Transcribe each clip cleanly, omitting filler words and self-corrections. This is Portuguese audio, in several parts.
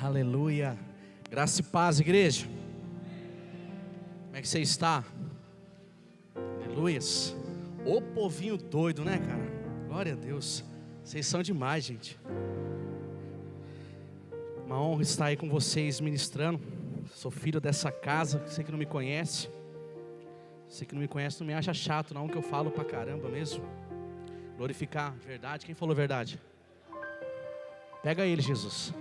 Aleluia. Graça e paz, igreja. Como é que você está? Aleluias. Ô povinho doido, né, cara? Glória a Deus. Vocês são demais, gente. Uma honra estar aí com vocês ministrando. Sou filho dessa casa. Você que não me conhece, você que não me conhece, não me acha chato não, que eu falo pra caramba mesmo. Glorificar, verdade. Quem falou verdade? Pega ele, Jesus.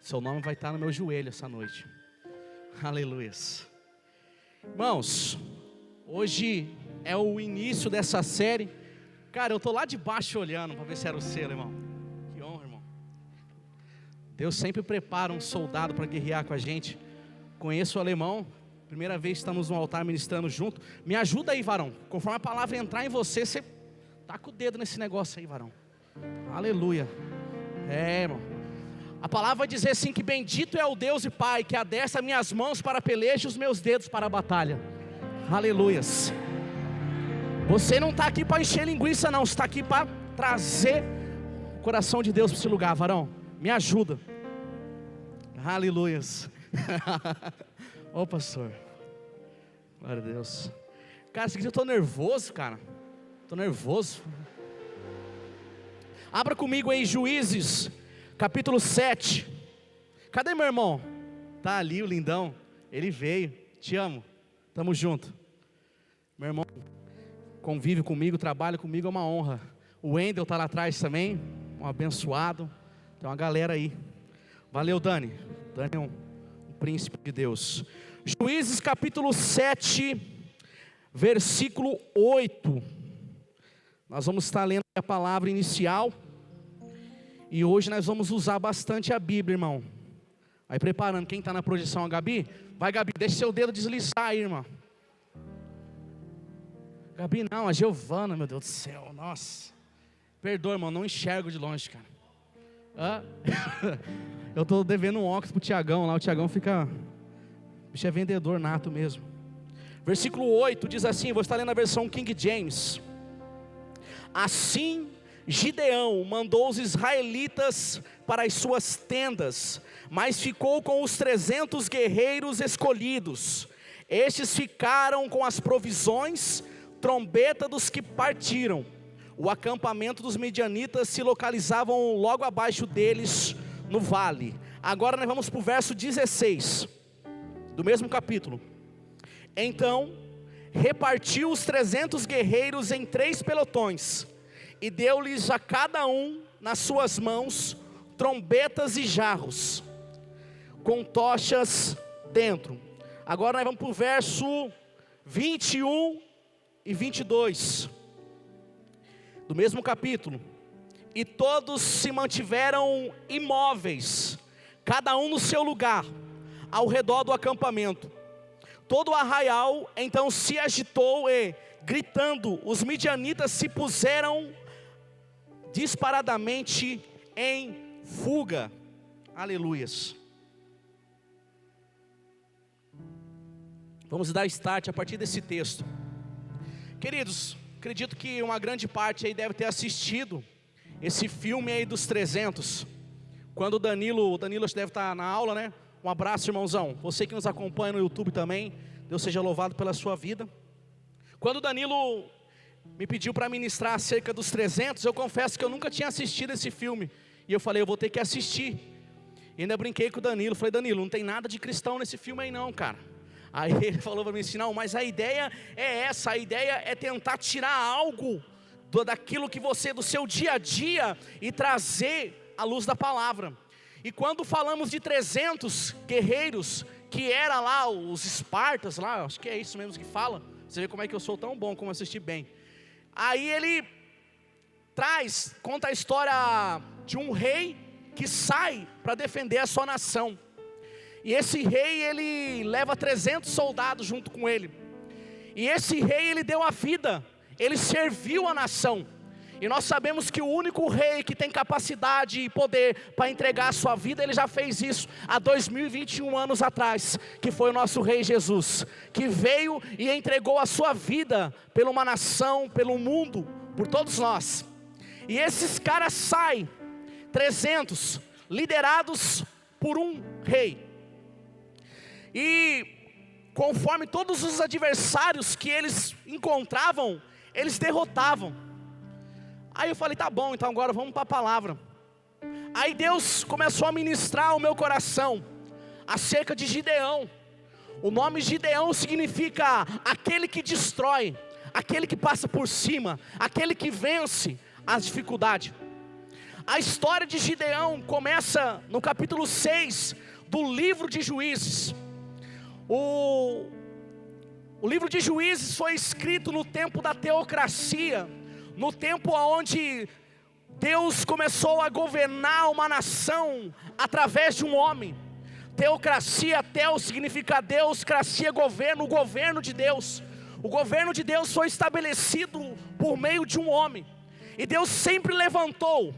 Seu nome vai estar no meu joelho essa noite. Aleluias. Irmãos, hoje é o início dessa série. Cara, eu tô lá de baixo olhando para ver se era o selo, irmão. Que honra, irmão. Deus sempre prepara um soldado para guerrear com a gente. Conheço o alemão. Primeira vez que estamos no altar ministrando junto. Me ajuda aí, varão. Conforme a palavra entrar em você, você taca o dedo nesse negócio aí, varão. Aleluia. Irmão. A palavra vai dizer assim que bendito é o Deus e Pai que adestra minhas mãos para a peleja e os meus dedos para a batalha. Aleluias. Você não está aqui para encher linguiça não, você está aqui para trazer o coração de Deus para esse lugar, varão. Me ajuda. Aleluias. Ô pastor. Glória a Deus. Cara, eu estou nervoso, cara. Estou nervoso. Abra comigo aí Juízes capítulo 7. Cadê meu irmão? Tá ali o lindão. Ele veio. Te amo. Tamo junto. Meu irmão convive comigo, trabalha comigo, é uma honra. O Wendel tá lá atrás também, um abençoado. Tem uma galera aí. Valeu, Dani. Dani é um príncipe de Deus. Juízes capítulo 7, versículo 8. Nós vamos estar lendo a palavra inicial. E hoje nós vamos usar bastante a Bíblia, irmão. Aí preparando, quem está na projeção, a Gabi? Vai, Gabi, deixa seu dedo deslizar aí, irmão. Gabi não, a Giovana, meu Deus do céu, nossa. Perdoa, irmão, não enxergo de longe, cara. Eu estou devendo um óculos pro Tiagão lá, o Tiagão fica... O bicho é vendedor nato mesmo. Versículo 8 diz assim, vou estar lendo a versão King James. Assim Gideão mandou os israelitas para as suas tendas, mas ficou com os 300 guerreiros escolhidos. Estes ficaram com as provisões, trombeta dos que partiram. O acampamento dos medianitas se localizavam logo abaixo deles no vale. Agora nós vamos para o verso 16 do mesmo capítulo. Então repartiu os 300 guerreiros em 3 pelotões e deu-lhes a cada um nas suas mãos trombetas e jarros com tochas dentro. Agora nós vamos para o verso 21 e 22 do mesmo capítulo. E todos se mantiveram imóveis, cada um no seu lugar, ao redor do acampamento. Todo o arraial então se agitou e, gritando, os midianitas se puseram disparadamente em fuga. Aleluias. Vamos dar start a partir desse texto. Queridos, acredito que uma grande parte aí deve ter assistido esse filme aí dos 300. Quando o Danilo acho que deve estar na aula, né? Um abraço, irmãozão. Você que nos acompanha no YouTube também, Deus seja louvado pela sua vida. Quando o Danilo me pediu para ministrar acerca dos 300, eu confesso que eu nunca tinha assistido esse filme. E eu falei, eu vou ter que assistir. E ainda brinquei com o Danilo. Falei, Danilo, não tem nada de cristão nesse filme aí não, cara. Aí ele falou para mim assim, não, mas a ideia é essa. A ideia é tentar tirar algo daquilo que você, do seu dia a dia, e trazer a luz da palavra. E quando falamos de 300 guerreiros, que era lá os espartas, lá, acho que é isso mesmo que fala. Você vê como é que eu sou tão bom, como assisti bem. Aí ele conta a história de um rei que sai para defender a sua nação. E esse rei, ele leva 300 soldados junto com ele. E esse rei, ele deu a vida, ele serviu a nação. E nós sabemos que o único rei que tem capacidade e poder para entregar a sua vida, ele já fez isso há 2021 anos atrás, que foi o nosso rei Jesus, que veio e entregou a sua vida por uma nação, pelo mundo, por todos nós. E esses caras saem, 300, liderados por um rei. E conforme todos os adversários que eles encontravam, eles derrotavam. Aí eu falei, tá bom, então agora vamos para a palavra. Aí Deus começou a ministrar ao meu coração acerca de Gideão. O nome Gideão significa aquele que destrói, aquele que passa por cima, aquele que vence as dificuldades. A história de Gideão começa no capítulo 6 do livro de Juízes. O livro de Juízes foi escrito no tempo da teocracia, no tempo onde Deus começou a governar uma nação através de um homem. Teocracia, teo significa Deus, cracia governo, o governo de Deus. O governo de Deus foi estabelecido por meio de um homem, e Deus sempre levantou.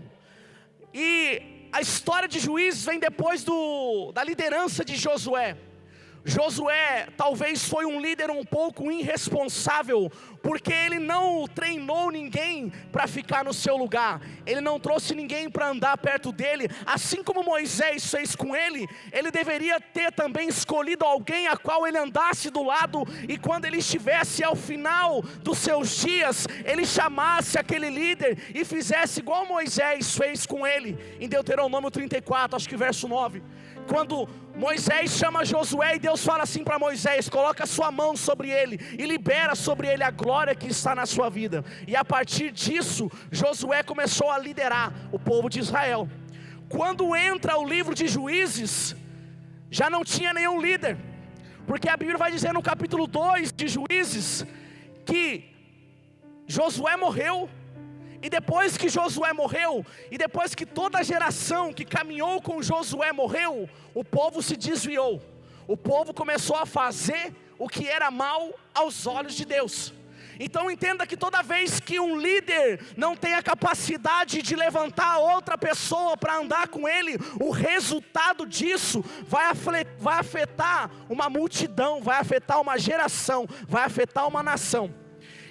E a história de Juízes vem depois da liderança de Josué. Josué talvez foi um líder um pouco irresponsável, porque ele não treinou ninguém para ficar no seu lugar, ele não trouxe ninguém para andar perto dele. Assim como Moisés fez com ele, ele deveria ter também escolhido alguém a qual ele andasse do lado, e quando ele estivesse ao final dos seus dias, ele chamasse aquele líder e fizesse igual Moisés fez com ele, em Deuteronômio 34, acho que verso 9. Quando Moisés chama Josué, e Deus fala assim para Moisés: coloca a sua mão sobre ele e libera sobre ele a glória que está na sua vida. E a partir disso, Josué começou a liderar o povo de Israel. Quando entra o livro de Juízes, já não tinha nenhum líder, porque a Bíblia vai dizer no capítulo 2 de Juízes, que Josué morreu. E depois que Josué morreu, e depois que toda a geração que caminhou com Josué morreu, o povo se desviou. O povo começou a fazer o que era mal aos olhos de Deus. Então entenda que toda vez que um líder não tem a capacidade de levantar outra pessoa para andar com ele, o resultado disso vai afetar uma multidão, vai afetar uma geração, vai afetar uma nação.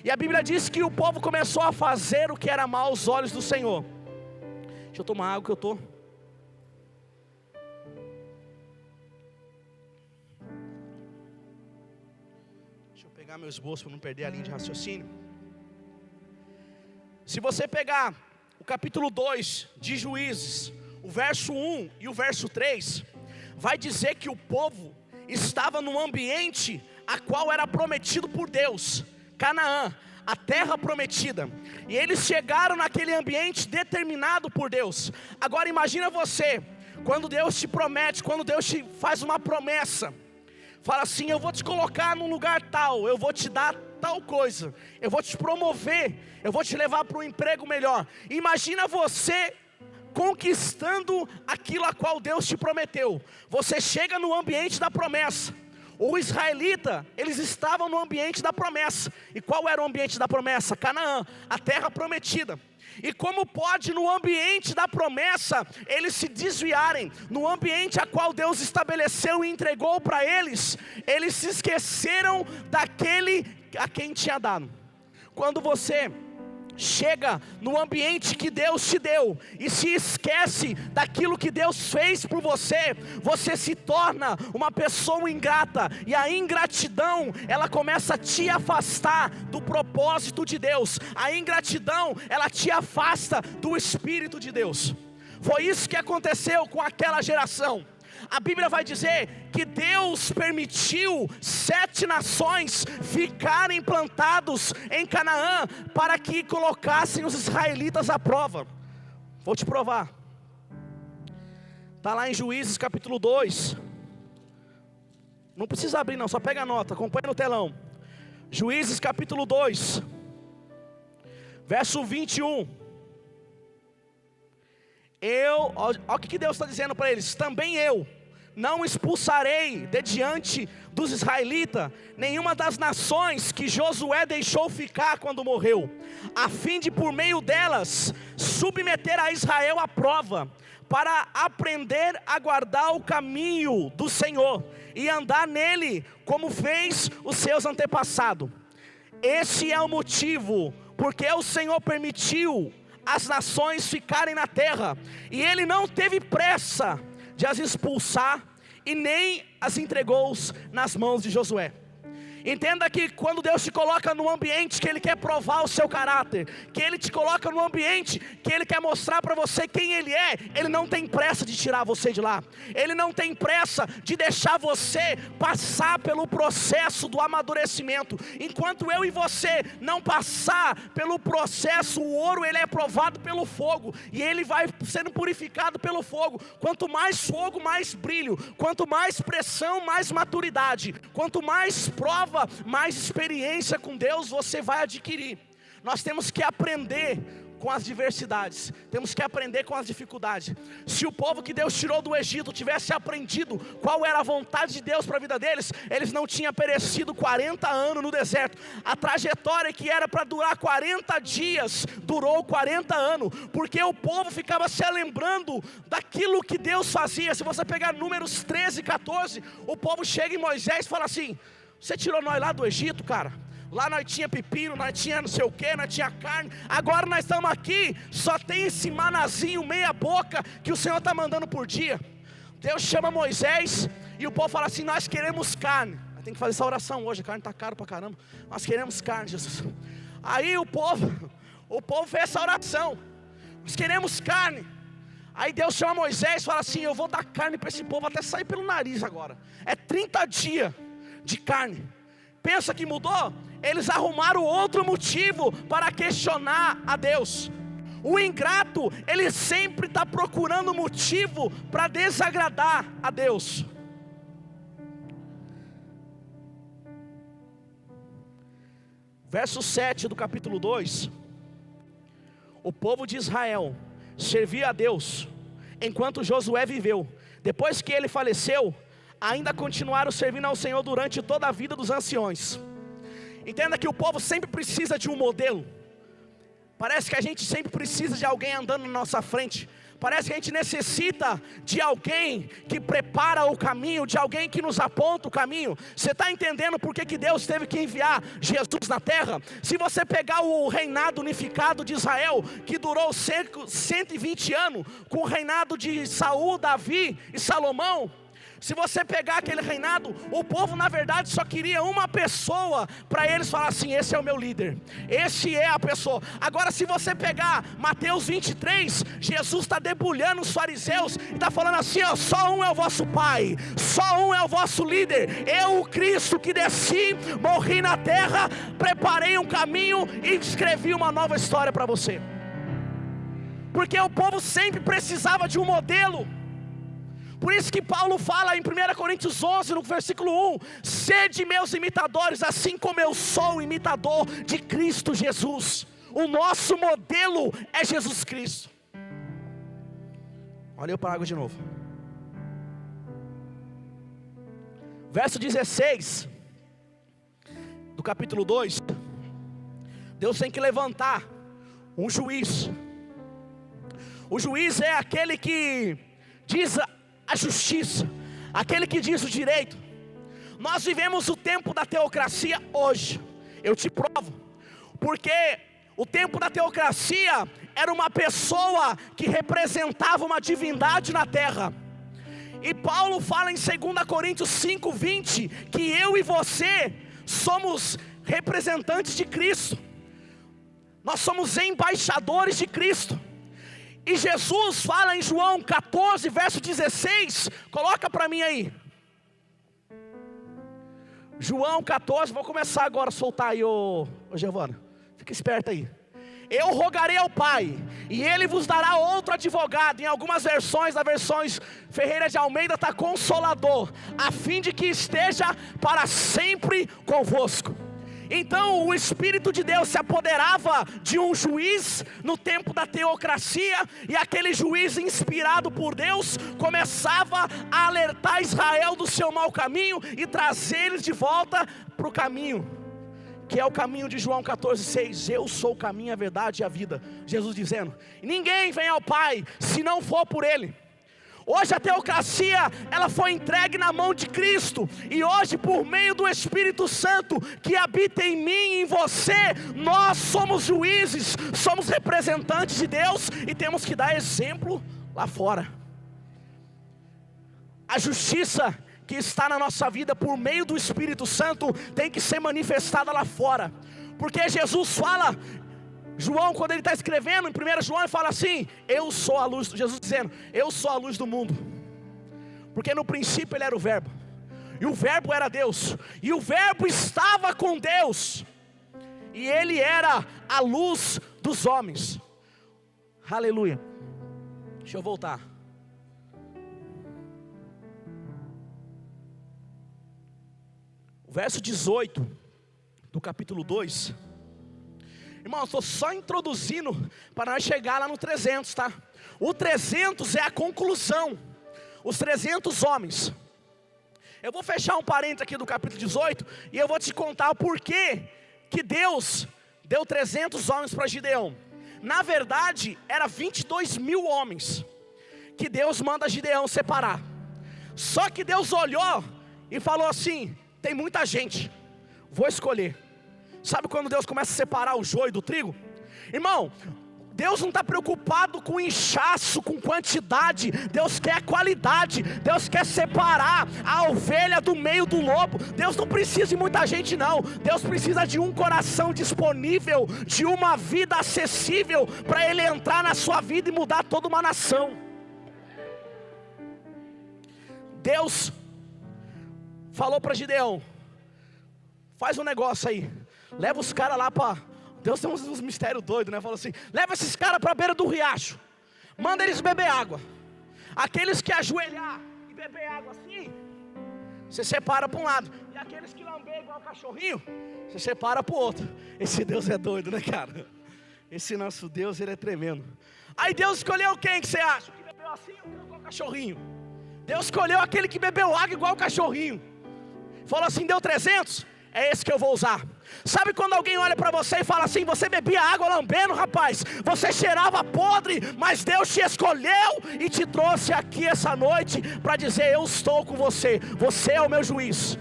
E a Bíblia diz que o povo começou a fazer o que era mal aos olhos do Senhor. Deixa eu tomar água que eu estou. Deixa eu pegar meu esboço para não perder a linha de raciocínio. Se você pegar o capítulo 2 de Juízes, o verso 1 e o verso 3, vai dizer que o povo estava num ambiente a qual era prometido por Deus, Canaã, a terra prometida. E eles chegaram naquele ambiente determinado por Deus. Agora imagina você, quando Deus te promete, quando Deus te faz uma promessa, fala assim: eu vou te colocar num lugar tal, eu vou te dar tal coisa, eu vou te promover, eu vou te levar para um emprego melhor. Imagina você conquistando aquilo a qual Deus te prometeu. Você chega no ambiente da promessa. O israelita, eles estavam no ambiente da promessa. E qual era o ambiente da promessa? Canaã, a terra prometida. E como pode no ambiente da promessa eles se desviarem? No ambiente a qual Deus estabeleceu e entregou para eles, eles se esqueceram daquele a quem tinha dado. Quando você chega no ambiente que Deus te deu e se esquece daquilo que Deus fez por você, você se torna uma pessoa ingrata, e a ingratidão, ela começa a te afastar do propósito de Deus. A ingratidão, ela te afasta do Espírito de Deus. Foi isso que aconteceu com aquela geração. A Bíblia vai dizer que Deus permitiu 7 nações ficarem plantados em Canaã para que colocassem os israelitas à prova. Vou te provar. Está lá em Juízes capítulo 2. Não precisa abrir não, só pega a nota, acompanha no telão. Juízes capítulo 2, verso 21. Olha o que Deus está dizendo para eles: também eu não expulsarei de diante dos israelitas nenhuma das nações que Josué deixou ficar quando morreu, a fim de por meio delas submeter a Israel à prova, para aprender a guardar o caminho do Senhor e andar nele como fez os seus antepassados. Esse é o motivo porque o Senhor permitiu as nações ficarem na terra, e ele não teve pressa de as expulsar, e nem as entregou nas mãos de Josué. Entenda que quando Deus te coloca num ambiente que Ele quer provar o seu caráter, que Ele te coloca num ambiente que Ele quer mostrar para você quem Ele é, Ele não tem pressa de tirar você de lá. Ele não tem pressa de deixar você passar pelo processo do amadurecimento. Enquanto eu e você não passar pelo processo, o ouro ele é provado pelo fogo, e ele vai sendo purificado pelo fogo. Quanto mais fogo, mais brilho. Quanto mais pressão, mais maturidade. Quanto mais prova, mais experiência com Deus você vai adquirir. Nós temos que aprender com as diversidades, temos que aprender com as dificuldades. Se o povo que Deus tirou do Egito tivesse aprendido qual era a vontade de Deus para a vida deles, eles não tinham perecido 40 anos no deserto. A trajetória que era para durar 40 dias, durou 40 anos, porque o povo ficava se lembrando daquilo que Deus fazia. Se você pegar Números 13, 14, o povo chega em Moisés e fala assim: você tirou nós lá do Egito, cara. Lá nós tinha pepino, nós tinha não sei o que, nós tinha carne. Agora nós estamos aqui, só tem esse manazinho meia boca que o Senhor está mandando por dia. Deus chama Moisés e o povo fala assim: nós queremos carne. Tem que fazer essa oração hoje, a carne está cara pra caramba. Nós queremos carne, Jesus. Aí o povo fez essa oração: nós queremos carne. Aí Deus chama Moisés e fala assim: eu vou dar carne para esse povo até sair pelo nariz agora. É 30 dias de carne. Pensa que mudou? Eles arrumaram outro motivo para questionar a Deus. O ingrato, ele sempre está procurando motivo para desagradar a Deus. Verso 7 do capítulo 2. O povo de Israel servia a Deus enquanto Josué viveu. Depois que ele faleceu, ainda continuaram servindo ao Senhor durante toda a vida dos anciões. Entenda que o povo sempre precisa de um modelo. Parece que a gente sempre precisa de alguém andando na nossa frente. Parece que a gente necessita de alguém que prepara o caminho, de alguém que nos aponta o caminho. Você está entendendo por que Deus teve que enviar Jesus na terra? Se você pegar o reinado unificado de Israel, que durou 120 anos, com o reinado de Saul, Davi e Salomão, se você pegar aquele reinado, o povo na verdade só queria uma pessoa para eles falar assim: esse é o meu líder, esse é a pessoa. Agora se você pegar Mateus 23, Jesus está debulhando os fariseus e está falando assim: ó, só um é o vosso pai, só um é o vosso líder. Eu, o Cristo que desci, morri na terra, preparei um caminho e escrevi uma nova história para você. Porque o povo sempre precisava de um modelo. Por isso que Paulo fala em 1 Coríntios 11, no versículo 1: sede meus imitadores, assim como eu sou imitador de Cristo Jesus. O nosso modelo é Jesus Cristo. Olha eu para a água de novo. Verso 16 do capítulo 2. Deus tem que levantar um juiz. O juiz é aquele que diz a justiça, aquele que diz o direito. Nós vivemos o tempo da teocracia hoje. Eu te provo. Porque o tempo da teocracia era uma pessoa que representava uma divindade na terra. E Paulo fala em 2 Coríntios 5:20 que eu e você somos representantes de Cristo. Nós somos embaixadores de Cristo. E Jesus fala em João 14, verso 16, coloca para mim aí. João 14, vou começar agora a soltar aí, ô Giovana, fica esperto aí. Eu rogarei ao Pai, e Ele vos dará outro advogado. Em algumas versões, nas versões Ferreira de Almeida está Consolador, a fim de que esteja para sempre convosco. Então o Espírito de Deus se apoderava de um juiz no tempo da teocracia, e aquele juiz inspirado por Deus começava a alertar Israel do seu mau caminho e trazer eles de volta para o caminho, que é o caminho de João 14:6. Eu sou o caminho, a verdade e a vida. Jesus dizendo: ninguém vem ao Pai se não for por Ele. Hoje a teocracia, ela foi entregue na mão de Cristo. E hoje, por meio do Espírito Santo que habita em mim e em você, nós somos juízes, somos representantes de Deus e temos que dar exemplo lá fora. A justiça que está na nossa vida por meio do Espírito Santo tem que ser manifestada lá fora. Porque Jesus fala, João, quando ele está escrevendo em 1 João, ele fala assim: eu sou a luz, Jesus dizendo, eu sou a luz do mundo. Porque no princípio ele era o verbo, e o verbo era Deus, e o verbo estava com Deus, e ele era a luz dos homens. Aleluia. Deixa eu voltar. O verso 18 do capítulo 2. Irmão, eu estou só introduzindo para nós chegar lá no 300, tá? O 300 é a conclusão. Os 300 homens. Eu vou fechar um parênteses aqui do capítulo 18 e eu vou te contar o porquê que Deus deu 300 homens para Gideão. Na verdade, era 22 mil homens que Deus manda Gideão separar. Só que Deus olhou e falou assim: tem muita gente, vou escolher. Sabe quando Deus começa a separar o joio do trigo? Irmão, Deus não está preocupado com inchaço, com quantidade. Deus quer qualidade. Deus quer separar a ovelha do meio do lobo. Deus não precisa de muita gente não. Deus precisa de um coração disponível, de uma vida acessível, para Ele entrar na sua vida e mudar toda uma nação. Deus falou para Gideão: faz um negócio aí, leva os caras lá para... Deus tem uns mistérios doidos, né? Falou assim: leva esses caras para a beira do riacho, manda eles beber água. Aqueles que ajoelhar e beber água assim, você separa para um lado. E aqueles que lamber igual cachorrinho, você separa para o outro. Esse Deus é doido, né, cara? Esse nosso Deus, Ele é tremendo. Aí Deus escolheu quem que você acha? Que bebeu assim ou igual cachorrinho? Deus escolheu aquele que bebeu água igual cachorrinho. Falou assim: deu 300? É esse que eu vou usar. Sabe quando alguém olha para você e fala assim: você bebia água lambendo, rapaz, você cheirava podre, mas Deus te escolheu e te trouxe aqui essa noite para dizer: eu estou com você, você é o meu juiz.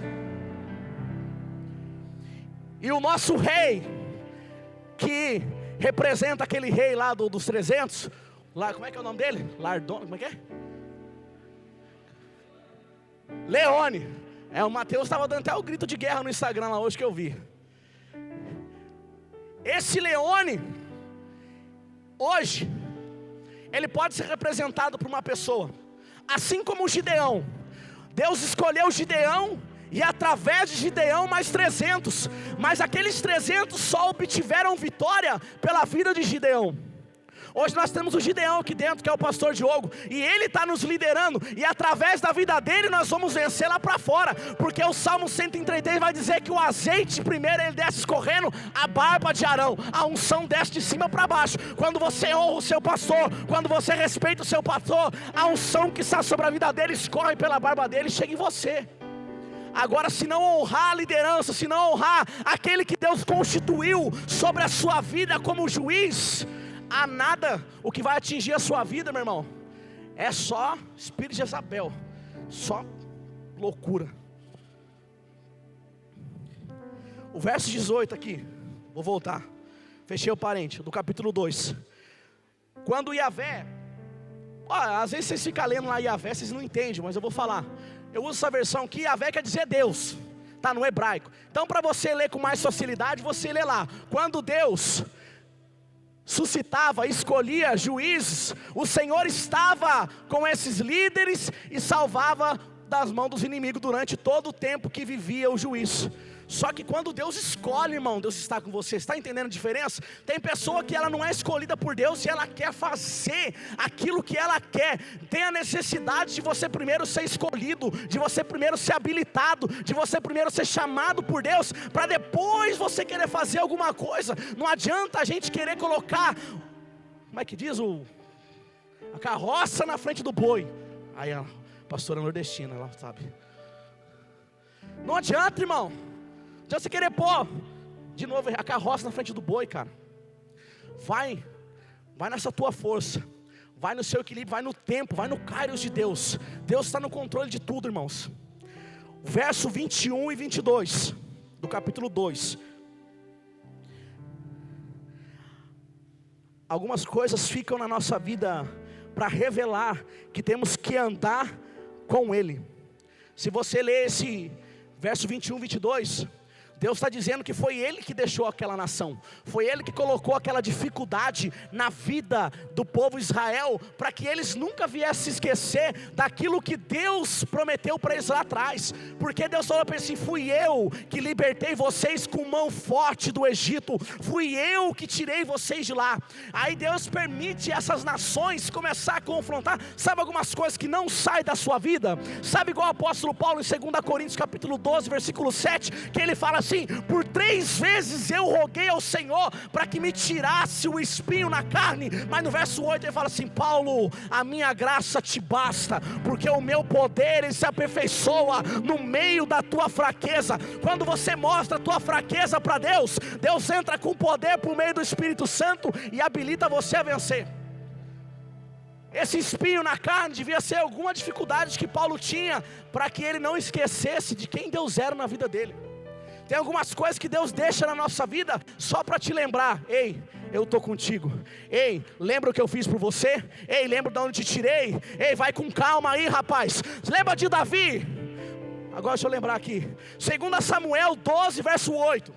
E o nosso rei, que representa aquele rei lá dos 300, lá, como é que é o nome dele? Lardon, como é que é? Leone. O Mateus estava dando até o grito de guerra no Instagram lá hoje que eu vi. Esse Leone, hoje, ele pode ser representado por uma pessoa. Assim como o Gideão. Deus escolheu Gideão e através de Gideão mais 300. Mas aqueles 300 só obtiveram vitória pela vida de Gideão. Hoje nós temos o Gideão aqui dentro, que é o pastor Diogo, e ele está nos liderando, e através da vida dele nós vamos vencer lá para fora, porque o Salmo 133 vai dizer que o azeite primeiro ele desce escorrendo a barba de Arão, a unção desce de cima para baixo. Quando você honra o seu pastor, quando você respeita o seu pastor, a unção que está sobre a vida dele escorre pela barba dele e chega em você. Agora, se não honrar a liderança, se não honrar aquele que Deus constituiu sobre a sua vida como juiz, há nada. O que vai atingir a sua vida, meu irmão, é só espírito de Jezabel, só loucura. O verso 18 aqui, vou voltar, fechei o parente, do capítulo 2. Quando Yahvé, às vezes vocês ficam lendo lá Yahvé, vocês não entendem, mas eu vou falar. Eu uso essa versão aqui, Yahvé quer dizer Deus, está no hebraico. Então para você ler com mais facilidade, você lê lá. Quando Deus suscitava, escolhia juízes, o Senhor estava com esses líderes e salvava das mãos dos inimigos durante todo o tempo que vivia o juiz. Só que quando Deus escolhe, irmão, Deus está com você. Está entendendo a diferença? Tem pessoa que ela não é escolhida por Deus e ela quer fazer aquilo que ela quer. Tem a necessidade de você primeiro ser escolhido, de você primeiro ser habilitado, de você primeiro ser chamado por Deus, para depois você querer fazer alguma coisa. Não adianta a gente querer colocar, como é que diz, a carroça na frente do boi. Aí a pastora nordestina, ela sabe. Não adianta, irmão. Se você querer pôr de novo a carroça na frente do boi, cara, vai nessa tua força, vai no seu equilíbrio, vai no tempo, vai no kairos de Deus. Deus está no controle de tudo, irmãos. Verso 21 e 22 do capítulo 2. Algumas coisas ficam na nossa vida para revelar que temos que andar com Ele. Se você ler esse verso 21 e 22, Deus está dizendo que foi Ele que deixou aquela nação, foi Ele que colocou aquela dificuldade na vida do povo Israel, para que eles nunca viessem se esquecer daquilo que Deus prometeu para eles lá atrás. Porque Deus falou para eles assim: fui eu que libertei vocês com mão forte do Egito, fui eu que tirei vocês de lá. Aí Deus permite essas nações começar a confrontar. Sabe algumas coisas que não saem da sua vida? Sabe igual o apóstolo Paulo em 2 Coríntios capítulo 12 versículo 7, que ele fala assim: por 3 vezes eu roguei ao Senhor para que me tirasse o espinho na carne. Mas no verso 8 ele fala assim: Paulo, a minha graça te basta, porque o meu poder ele se aperfeiçoa no meio da tua fraqueza. Quando você mostra a tua fraqueza para Deus, Deus entra com poder por meio do Espírito Santo e habilita você a vencer. Esse espinho na carne devia ser alguma dificuldade que Paulo tinha, para que ele não esquecesse de quem Deus era na vida dele. Tem algumas coisas que Deus deixa na nossa vida só para te lembrar: ei, eu estou contigo. Ei, lembra o que eu fiz por você? Ei, lembra de onde te tirei? Ei, vai com calma aí, rapaz. Lembra de Davi? Agora deixa eu lembrar aqui, 2 Samuel 12 verso 8.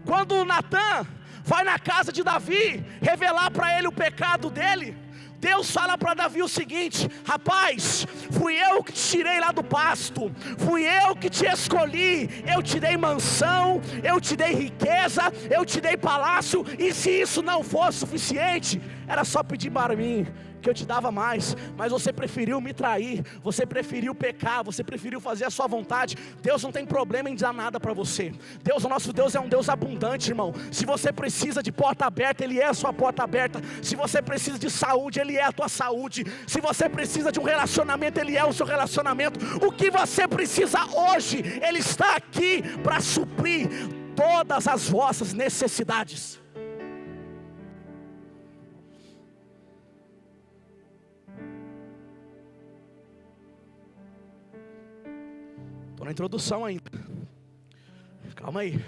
Quando Natã vai na casa de Davi revelar para ele o pecado dele, Deus fala para Davi o seguinte: rapaz, fui eu que te tirei lá do pasto, fui eu que te escolhi, eu te dei mansão, eu te dei riqueza, eu te dei palácio, e se isso não fosse suficiente, era só pedir para mim, que eu te dava mais. Mas você preferiu me trair, você preferiu pecar, você preferiu fazer a sua vontade. Deus não tem problema em dar nada para você. Deus, o nosso Deus é um Deus abundante, irmão. Se você precisa de porta aberta, Ele é a sua porta aberta. Se você precisa de saúde, Ele é a tua saúde. Se você precisa de um relacionamento, Ele é o seu relacionamento. O que você precisa hoje, Ele está aqui para suprir todas as vossas necessidades. Estou na introdução ainda. Calma aí.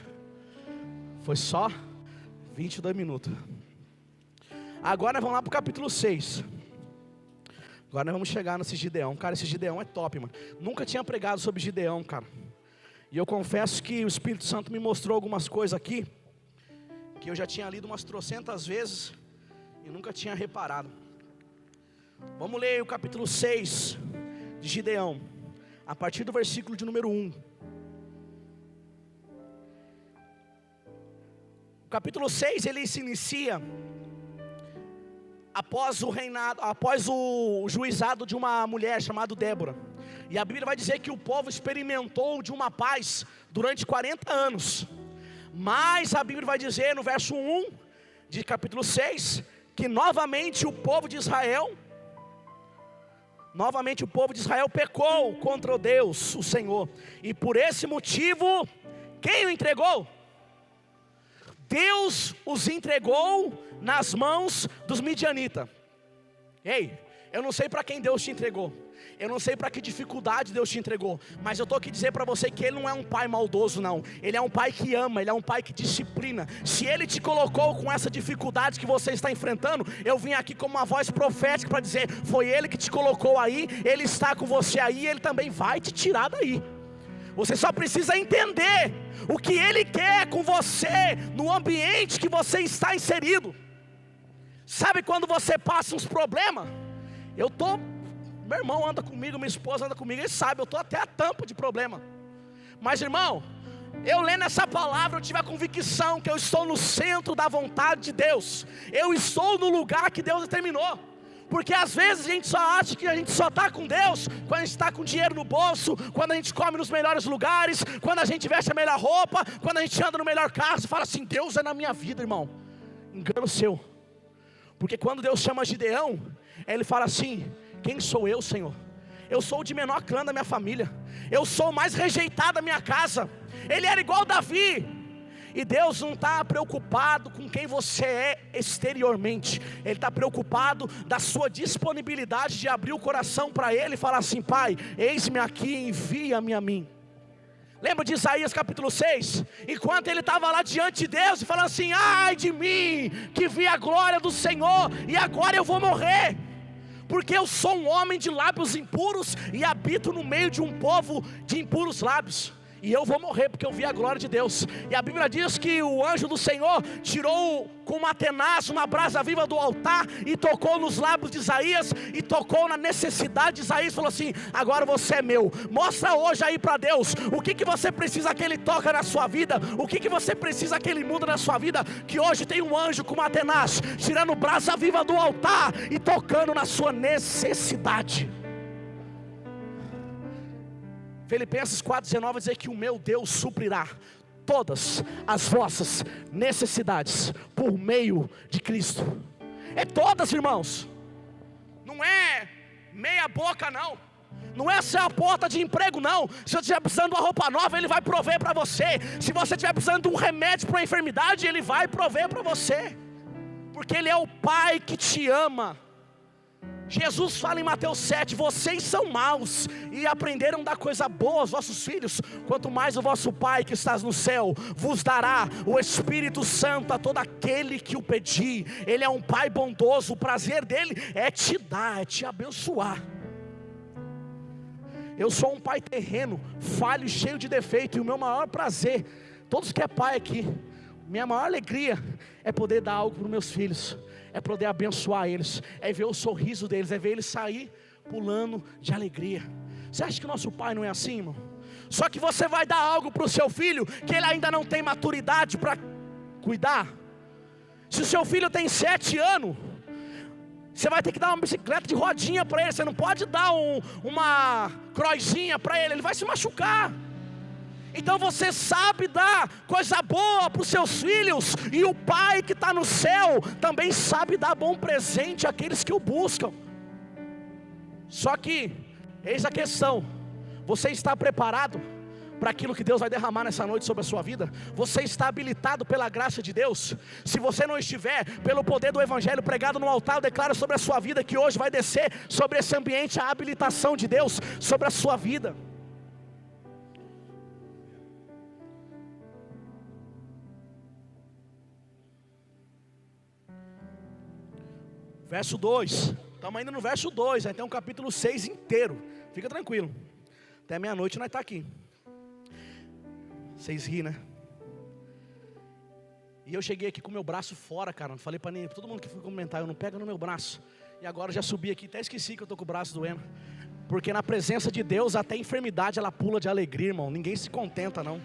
Foi só 22 minutos. Agora nós vamos lá para o capítulo 6. Agora nós vamos chegar nesse Gideão. Cara, esse Gideão é top, mano. Nunca tinha pregado sobre Gideão, cara. E eu confesso que o Espírito Santo me mostrou algumas coisas aqui que eu já tinha lido umas 300 vezes e nunca tinha reparado. Vamos ler o capítulo 6 de Gideão, a partir do versículo de número 1. O capítulo 6, ele se inicia após o juizado de uma mulher chamada Débora. E a Bíblia vai dizer que o povo experimentou de uma paz durante 40 anos. Mas a Bíblia vai dizer no verso 1 de capítulo 6, que novamente o povo de Israel pecou contra o Deus, o Senhor. E por esse motivo, quem o entregou? Deus os entregou nas mãos dos midianitas. Ei, eu não sei para quem Deus te entregou, eu não sei para que dificuldade Deus te entregou, mas eu estou aqui dizer para você que Ele não é um pai maldoso não. Ele é um pai que ama, Ele é um pai que disciplina. Se Ele te colocou com essa dificuldade que você está enfrentando, eu vim aqui como uma voz profética para dizer: foi Ele que te colocou aí, Ele está com você aí, Ele também vai te tirar daí. Você só precisa entender o que Ele quer com você, no ambiente que você está inserido. Sabe quando você passa uns problemas? Meu irmão anda comigo, minha esposa anda comigo, ele sabe, eu estou até a tampa de problema. Mas irmão, eu lendo essa palavra, eu tive a convicção que eu estou no centro da vontade de Deus. Eu estou no lugar que Deus determinou. Porque às vezes a gente só acha que a gente só está com Deus quando a gente está com dinheiro no bolso, quando a gente come nos melhores lugares, quando a gente veste a melhor roupa, quando a gente anda no melhor carro. Você fala assim: Deus é na minha vida, irmão. Engano seu. Porque quando Deus chama Gideão, Ele fala assim: quem sou eu, Senhor? Eu sou o de menor clã da minha família, eu sou o mais rejeitado da minha casa. Ele era igual Davi. E Deus não está preocupado com quem você é exteriormente, ele está preocupado da sua disponibilidade de abrir o coração para ele e falar assim: Pai, eis-me aqui, envia-me a mim. Lembra de Isaías capítulo 6? Enquanto ele estava lá diante de Deus e falando assim: ai de mim, que vi a glória do Senhor, e agora eu vou morrer, porque eu sou um homem de lábios impuros, e habito no meio de um povo de impuros lábios, e eu vou morrer porque eu vi a glória de Deus. E a Bíblia diz que o anjo do Senhor tirou com uma tenaz uma brasa viva do altar, e tocou nos lábios de Isaías, e tocou na necessidade de Isaías, falou assim: agora você é meu. Mostra hoje aí para Deus, o que você precisa que Ele toca na sua vida, o que você precisa que Ele muda na sua vida, que hoje tem um anjo com uma tenaz, tirando brasa viva do altar, e tocando na sua necessidade. Filipenses 4,19 vai dizer que o meu Deus suprirá todas as vossas necessidades por meio de Cristo. É todas, irmãos. Não é meia boca não. Não é ser a porta de emprego não. Se você estiver precisando de uma roupa nova, Ele vai prover para você. Se você estiver precisando de um remédio para uma enfermidade, Ele vai prover para você, porque Ele é o Pai que te ama. Jesus fala em Mateus 7, vocês são maus e aprenderam a dar coisa boa aos vossos filhos, quanto mais o vosso Pai que estás no céu vos dará o Espírito Santo a todo aquele que o pedir. Ele é um Pai bondoso, o prazer dele é te dar, é te abençoar. Eu sou um pai terreno, falho e cheio de defeito, e o meu maior prazer, todos que é pai aqui, minha maior alegria é poder dar algo para os meus filhos, é poder abençoar eles, é ver o sorriso deles, é ver eles sair pulando de alegria. Você acha que o nosso pai não é assim, irmão? Só que você vai dar algo para o seu filho que ele ainda não tem maturidade para cuidar. Se o seu filho tem 7 anos, você vai ter que dar uma bicicleta de rodinha para ele. Você não pode dar uma croizinha para ele, ele vai se machucar. Então você sabe dar coisa boa para os seus filhos, e o Pai que está no céu também sabe dar bom presente àqueles que o buscam. Só que, eis a questão: você está preparado para aquilo que Deus vai derramar nessa noite sobre a sua vida? Você está habilitado pela graça de Deus? Se você não estiver, pelo poder do Evangelho pregado no altar, eu declaro sobre a sua vida que hoje vai descer sobre esse ambiente a habilitação de Deus sobre a sua vida. Verso 2, estamos ainda no verso 2, aí tem um capítulo 6 inteiro, fica tranquilo, até meia-noite nós estamos aqui. Vocês riem, né? E eu cheguei aqui com o meu braço fora, cara, não falei para todo mundo que foi comentar, eu não pego no meu braço, e agora já subi aqui, até esqueci que eu estou com o braço doendo, porque na presença de Deus até a enfermidade ela pula de alegria, irmão, ninguém se contenta não.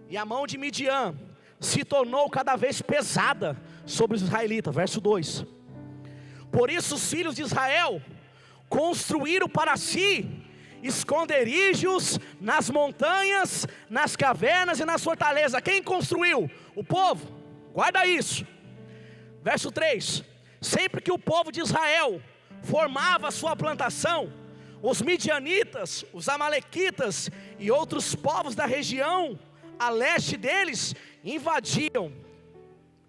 E a mão de Midian se tornou cada vez pesada sobre os israelitas, verso 2. Por isso os filhos de Israel construíram para si esconderijos nas montanhas, nas cavernas e nas fortalezas. Quem construiu? O povo. Guarda isso. Verso 3. Sempre que o povo de Israel formava a sua plantação, os midianitas, os amalequitas e outros povos da região a leste deles invadiam,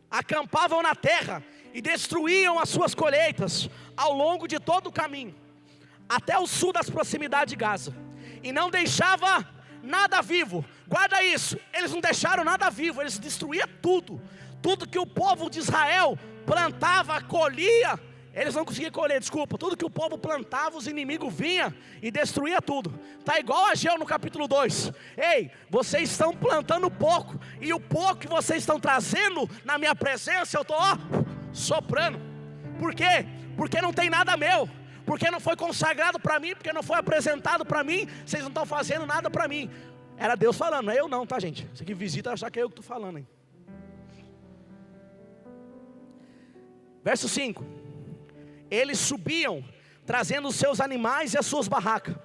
acampavam na terra e destruíam as suas colheitas ao longo de todo o caminho, até o sul das proximidades de Gaza, e não deixava nada vivo. Guarda isso, eles não deixaram nada vivo, eles destruíam tudo. Tudo que o povo de Israel plantava, colhia, eles não conseguiam colher, desculpa. Tudo que o povo plantava, os inimigos vinham e destruía tudo. Está igual a Ageu no capítulo 2. Ei, vocês estão plantando pouco, e o pouco que vocês estão trazendo na minha presença, eu estou soprando. Por quê? Porque não tem nada meu, porque não foi consagrado para mim, porque não foi apresentado para mim. Vocês não estão fazendo nada para mim. Era Deus falando, não é eu não, tá gente? Você que visita achar que é eu que estou falando, hein? Verso 5. Eles subiam, trazendo os seus animais e as suas barracas,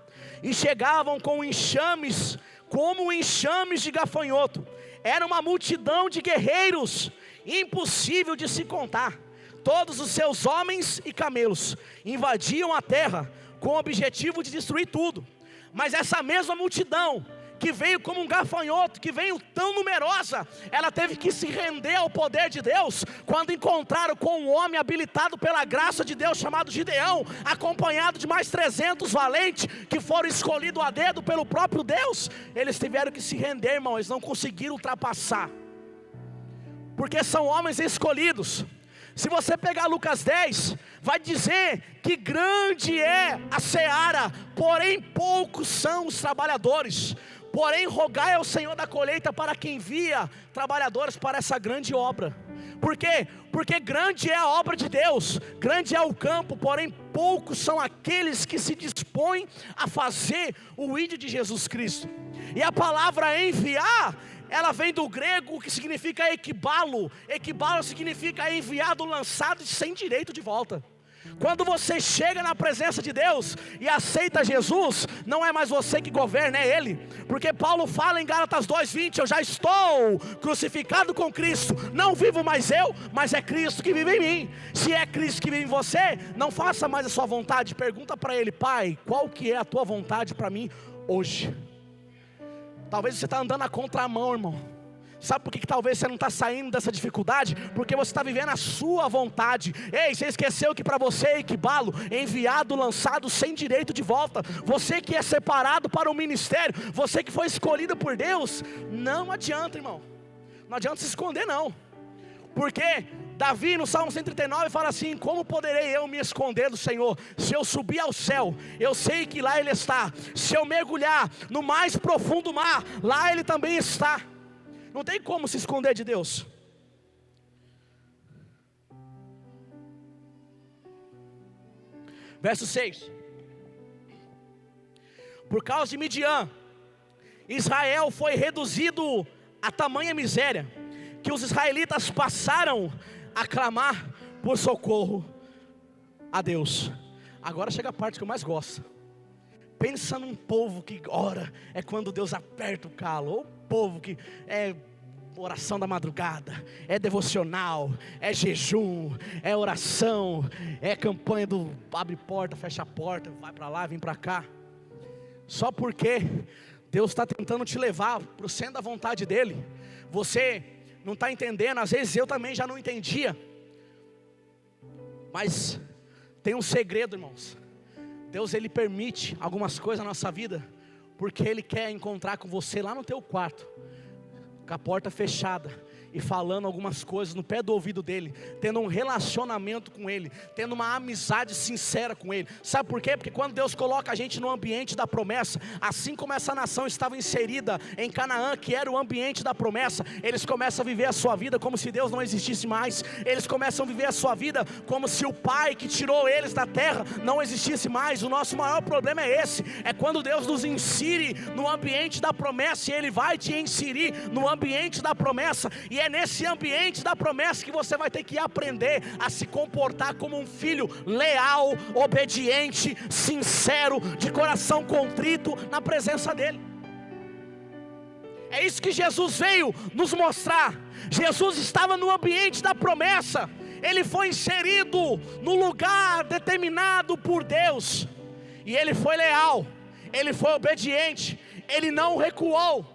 e chegavam com enxames, como enxames de gafanhoto. Era uma multidão de guerreiros, impossível de se contar. Todos os seus homens e camelos invadiam a terra, com o objetivo de destruir tudo. Mas essa mesma multidão que veio como um gafanhoto, que veio tão numerosa, ela teve que se render ao poder de Deus, quando encontraram com um homem habilitado pela graça de Deus, chamado Gideão, acompanhado de mais 300 valentes, que foram escolhidos a dedo pelo próprio Deus. Eles tiveram que se render, irmão, eles não conseguiram ultrapassar, porque são homens escolhidos. Se você pegar Lucas 10, vai dizer que grande é a seara, porém poucos são os trabalhadores. Porém rogai ao Senhor da colheita para que envia trabalhadores para essa grande obra. Por quê? Porque grande é a obra de Deus, grande é o campo, porém poucos são aqueles que se dispõem a fazer o ídolo de Jesus Cristo. E a palavra enviar, ela vem do grego, que significa equibalo. Equibalo significa enviado, lançado e sem direito de volta. Quando você chega na presença de Deus e aceita Jesus, não é mais você que governa, é Ele. Porque Paulo fala em Gálatas 2:20, eu já estou crucificado com Cristo, não vivo mais eu, mas é Cristo que vive em mim. Se é Cristo que vive em você, não faça mais a sua vontade, pergunta para Ele: Pai, qual que é a tua vontade para mim hoje? Talvez você está andando na contramão, irmão. Sabe por que talvez você não está saindo dessa dificuldade? Porque você está vivendo a sua vontade. Ei, você esqueceu que para você é equibalo, enviado, lançado, sem direito de volta. Você que é separado para o ministério, você que foi escolhido por Deus, não adianta, irmão. Não adianta se esconder, não. Porque Davi no Salmo 139 fala assim: como poderei eu me esconder do Senhor? Se eu subir ao céu, eu sei que lá Ele está. Se eu mergulhar no mais profundo mar, lá Ele também está. Não tem como se esconder de Deus. Verso 6. Por causa de Midian, Israel foi reduzido a tamanha miséria, que os israelitas passaram a clamar por socorro a Deus. Agora chega a parte que eu mais gosto. Pensa num povo que ora, é quando Deus aperta o calo. Ou povo que é oração da madrugada, é devocional, é jejum, é oração, é campanha do abre porta, fecha porta, vai para lá, vem para cá. Só porque Deus está tentando te levar para o centro da vontade dEle, você não está entendendo. Às vezes eu também já não entendia, mas tem um segredo, irmãos. Deus, Ele permite algumas coisas na nossa vida, porque Ele quer encontrar com você lá no teu quarto, com a porta fechada, e falando algumas coisas no pé do ouvido dEle, tendo um relacionamento com Ele, tendo uma amizade sincera com Ele. Sabe por quê? Porque quando Deus coloca a gente no ambiente da promessa, assim como essa nação estava inserida em Canaã, que era o ambiente da promessa, eles começam a viver a sua vida como se Deus não existisse mais. Eles começam a viver a sua vida como se o Pai que tirou eles da terra não existisse mais. O nosso maior problema é esse, é quando Deus nos insere no ambiente da promessa, e Ele vai te inserir no ambiente da promessa, e é nesse ambiente da promessa que você vai ter que aprender a se comportar como um filho leal, obediente, sincero, de coração contrito na presença dEle. É isso que Jesus veio nos mostrar. Jesus estava no ambiente da promessa, Ele foi inserido no lugar determinado por Deus, e Ele foi leal, Ele foi obediente, Ele não recuou.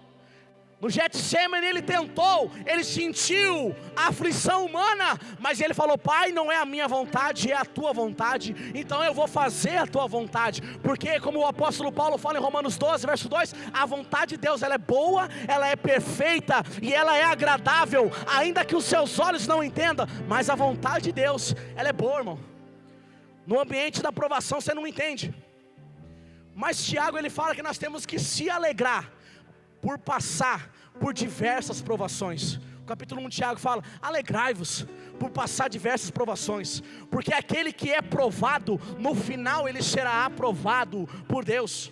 No Getsemane Ele tentou, Ele sentiu a aflição humana, mas Ele falou: Pai, não é a minha vontade, é a tua vontade, então eu vou fazer a tua vontade. Porque como o apóstolo Paulo fala em Romanos 12, verso 2, a vontade de Deus, ela é boa, ela é perfeita e ela é agradável, ainda que os seus olhos não entendam, mas a vontade de Deus, ela é boa, irmão. No ambiente da aprovação você não entende, mas Tiago ele fala que nós temos que se alegrar por passar por diversas provações. O capítulo 1 de Tiago fala: alegrai-vos por passar diversas provações, porque aquele que é provado, no final ele será aprovado por Deus.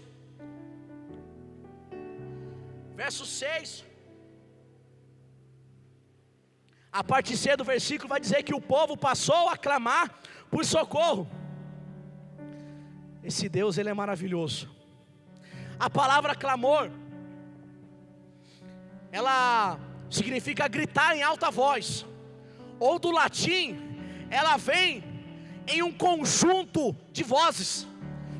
Verso 6, a parte C do versículo vai dizer que o povo passou a clamar por socorro. Esse Deus, Ele é maravilhoso. A palavra clamor, ela significa gritar em alta voz, ou do latim, ela vem em um conjunto de vozes.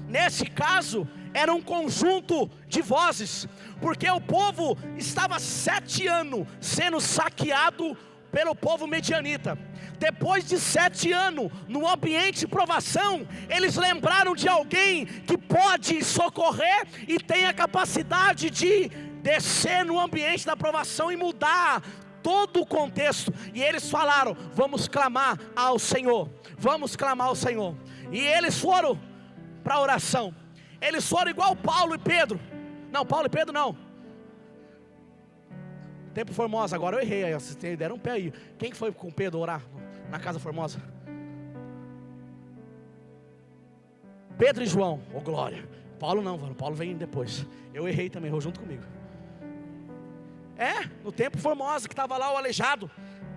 Nesse caso, era um conjunto de vozes, porque o povo estava 7 anos sendo saqueado pelo povo medianita. Depois de 7 anos no ambiente de provação, eles lembraram de alguém que pode socorrer e tem a capacidade de descer no ambiente da provação e mudar todo o contexto. E eles falaram: vamos clamar ao Senhor, vamos clamar ao Senhor. E eles foram para a oração. Eles foram igual Paulo e Pedro. Não, Paulo e Pedro não. Tempo Formosa, agora eu errei, vocês deram um pé aí. Quem que foi com Pedro orar na Casa Formosa? Pedro e João, ô glória. Paulo não, mano, Paulo vem depois. Eu errei também, errou junto comigo. No Tempo Formosa, que estava lá o aleijado,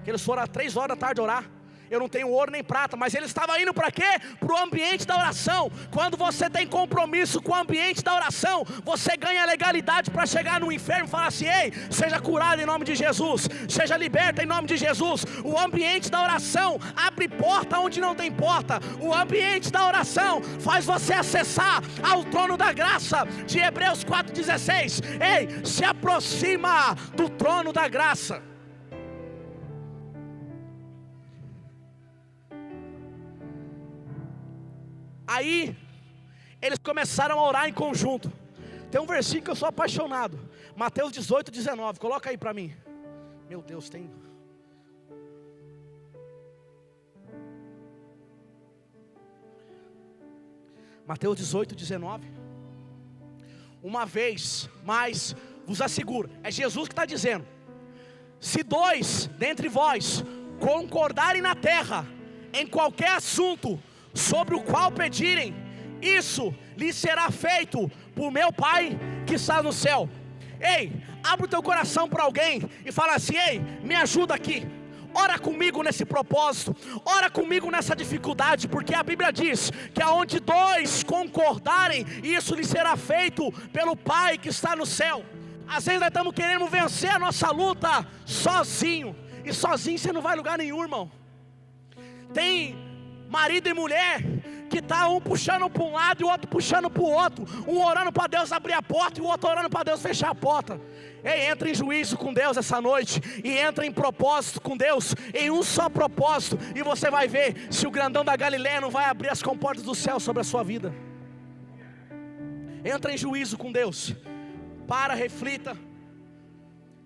que eles foram às 3 horas da tarde orar. Eu não tenho ouro nem prata, mas ele estava indo para quê? Para o ambiente da oração. Quando você tem compromisso com o ambiente da oração, você ganha legalidade para chegar no inferno e falar assim: ei, seja curado em nome de Jesus, seja liberta em nome de Jesus. O ambiente da oração abre porta onde não tem porta. O ambiente da oração faz você acessar ao trono da graça, de Hebreus 4,16. Ei, se aproxima do trono da graça. Aí, eles começaram a orar em conjunto. Tem um versículo que eu sou apaixonado, Mateus 18:19, coloca aí para mim. Meu Deus, tem... Mateus 18:19. Uma vez mais vos asseguro, é Jesus que está dizendo: se 2 dentre vós concordarem na terra, em qualquer assunto sobre o qual pedirem, isso lhe será feito por meu Pai que está no céu. Ei, abre o teu coração para alguém e fala assim: ei, me ajuda aqui, ora comigo nesse propósito, ora comigo nessa dificuldade, porque a Bíblia diz que aonde 2 concordarem, isso lhe será feito pelo Pai que está no céu. Às vezes nós estamos querendo vencer a nossa luta sozinho, e sozinho você não vai a lugar nenhum, irmão. Tem marido e mulher que está um puxando para um lado e o outro puxando para o outro, um orando para Deus abrir a porta e o outro orando para Deus fechar a porta. Ei, entra em juízo com Deus essa noite, e entra em propósito com Deus, em um só propósito, e você vai ver se o grandão da Galileia não vai abrir as comportas do céu sobre a sua vida. Entra em juízo com Deus. Para, reflita.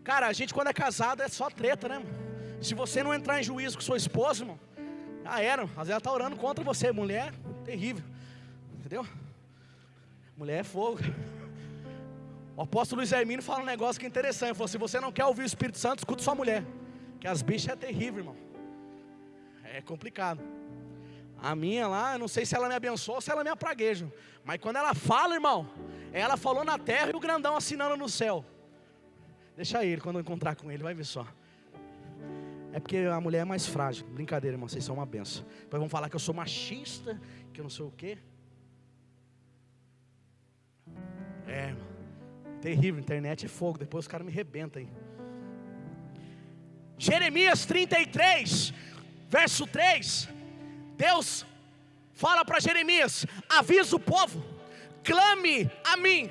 Cara, a gente quando é casado é só treta, né, irmão? Se você não entrar em juízo com sua esposa, irmão, já era. Às vezes ela está orando contra você. Mulher, terrível, entendeu? Mulher é fogo. O apóstolo Luiz Hermínio fala um negócio que é interessante. Ele falou: se você não quer ouvir o Espírito Santo, escuta sua mulher, que as bichas é terrível, irmão. É complicado. A minha lá, eu não sei se ela me abençoa ou se ela me apragueja, mas quando ela fala, irmão, ela falou na terra e o grandão assinando no céu. Deixa ele, quando eu encontrar com ele, vai ver só. É porque a mulher é mais frágil. Brincadeira, irmão, vocês são uma benção. Depois vão falar que eu sou machista, que eu não sei o quê. Irmão, terrível, internet é fogo. Depois os caras me arrebentam aí. Jeremias 33, verso 3. Deus fala para Jeremias: avisa o povo, clame a mim,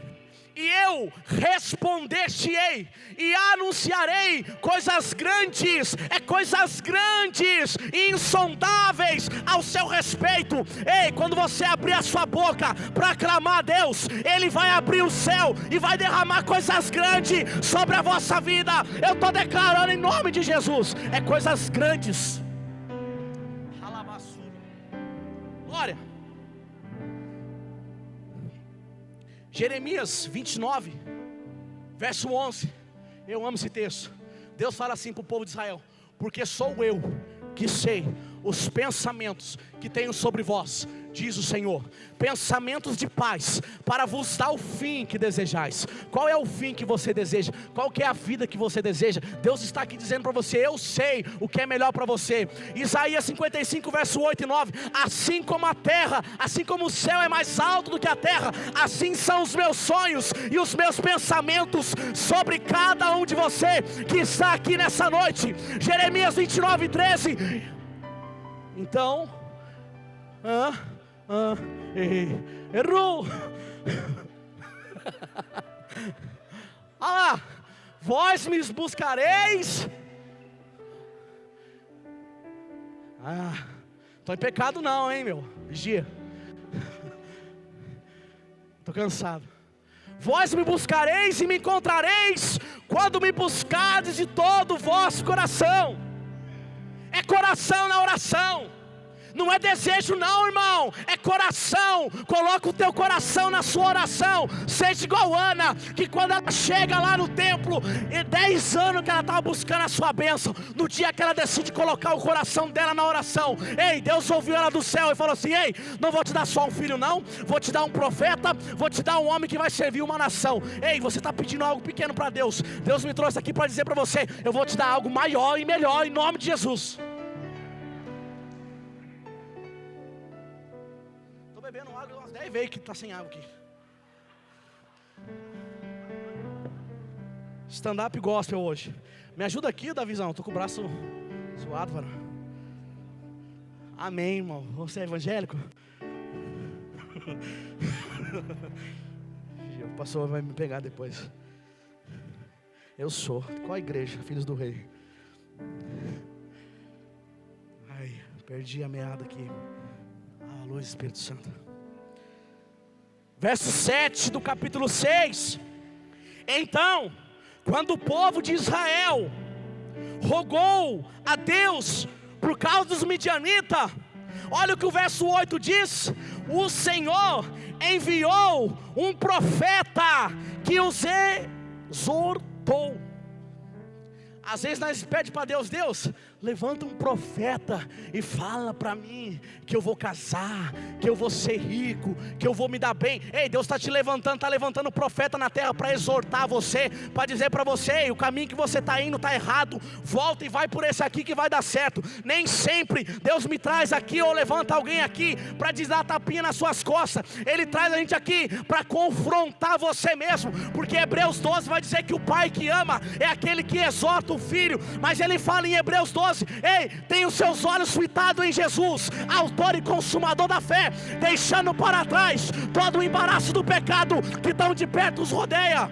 e eu responder-te-ei, e anunciarei coisas grandes, coisas grandes e insondáveis ao seu respeito. Ei, quando você abrir a sua boca para clamar a Deus, Ele vai abrir o céu e vai derramar coisas grandes sobre a vossa vida. Eu estou declarando em nome de Jesus, coisas grandes. Glória. Jeremias 29, verso 11. Eu amo esse texto. Deus fala assim para o povo de Israel: porque sou eu que sei os pensamentos que tenho sobre vós, diz o Senhor, pensamentos de paz, para vos dar o fim que desejais. Qual é o fim que você deseja? Qual que é a vida que você deseja? Deus está aqui dizendo para você: eu sei o que é melhor para você. Isaías 55, verso 8 e 9. Assim como a terra, assim como o céu é mais alto do que a terra, assim são os meus sonhos e os meus pensamentos sobre cada um de você que está aqui nessa noite. Jeremias 29, 13. Então, errou. Olha lá, vós me buscareis. Tô em pecado não, hein, meu, vigia. Tô cansado. Vós me buscareis e me encontrareis, quando me buscardes de todo o vosso coração. É coração na oração. Não é desejo não, irmão, é coração. Coloca o teu coração na sua oração. Seja igual Ana, que quando ela chega lá no templo, 10 anos que ela estava buscando a sua bênção, no dia que ela decide colocar o coração dela na oração, ei, Deus ouviu ela do céu e falou assim: ei, não vou te dar só um filho não, vou te dar um profeta, vou te dar um homem que vai servir uma nação. Ei, você está pedindo algo pequeno para Deus. Deus me trouxe aqui para dizer para você: eu vou te dar algo maior e melhor em nome de Jesus. Bebendo água, umas 10 vezes que está sem água aqui. Stand-up gospel hoje. Me ajuda aqui, Davizão, estou com o braço suado, mano. Amém, irmão. Você é evangélico? O pastor vai me pegar depois. Eu sou. Qual a igreja? Filhos do Rei. Ai, perdi a meada aqui. Luz, Espírito Santo. Verso 7 do capítulo 6. Então, quando o povo de Israel rogou a Deus por causa dos midianitas, olha o que o verso 8 diz: o Senhor enviou um profeta que os exortou. Às vezes nós pedimos para Deus: Deus, levanta um profeta e fala para mim que eu vou casar, que eu vou ser rico, que eu vou me dar bem. Ei, Deus está te levantando, está levantando um profeta na terra para exortar você, para dizer para você: o caminho que você está indo está errado, volta e vai por esse aqui que vai dar certo. Nem sempre Deus me traz aqui ou levanta alguém aqui para dar tapinha nas suas costas. Ele traz a gente aqui para confrontar você mesmo, porque Hebreus 12 vai dizer que o pai que ama é aquele que exorta o filho. Mas ele fala em Hebreus 12: ei, tem os seus olhos fitados em Jesus, autor e consumador da fé, deixando para trás todo o embaraço do pecado que tão de perto os rodeia.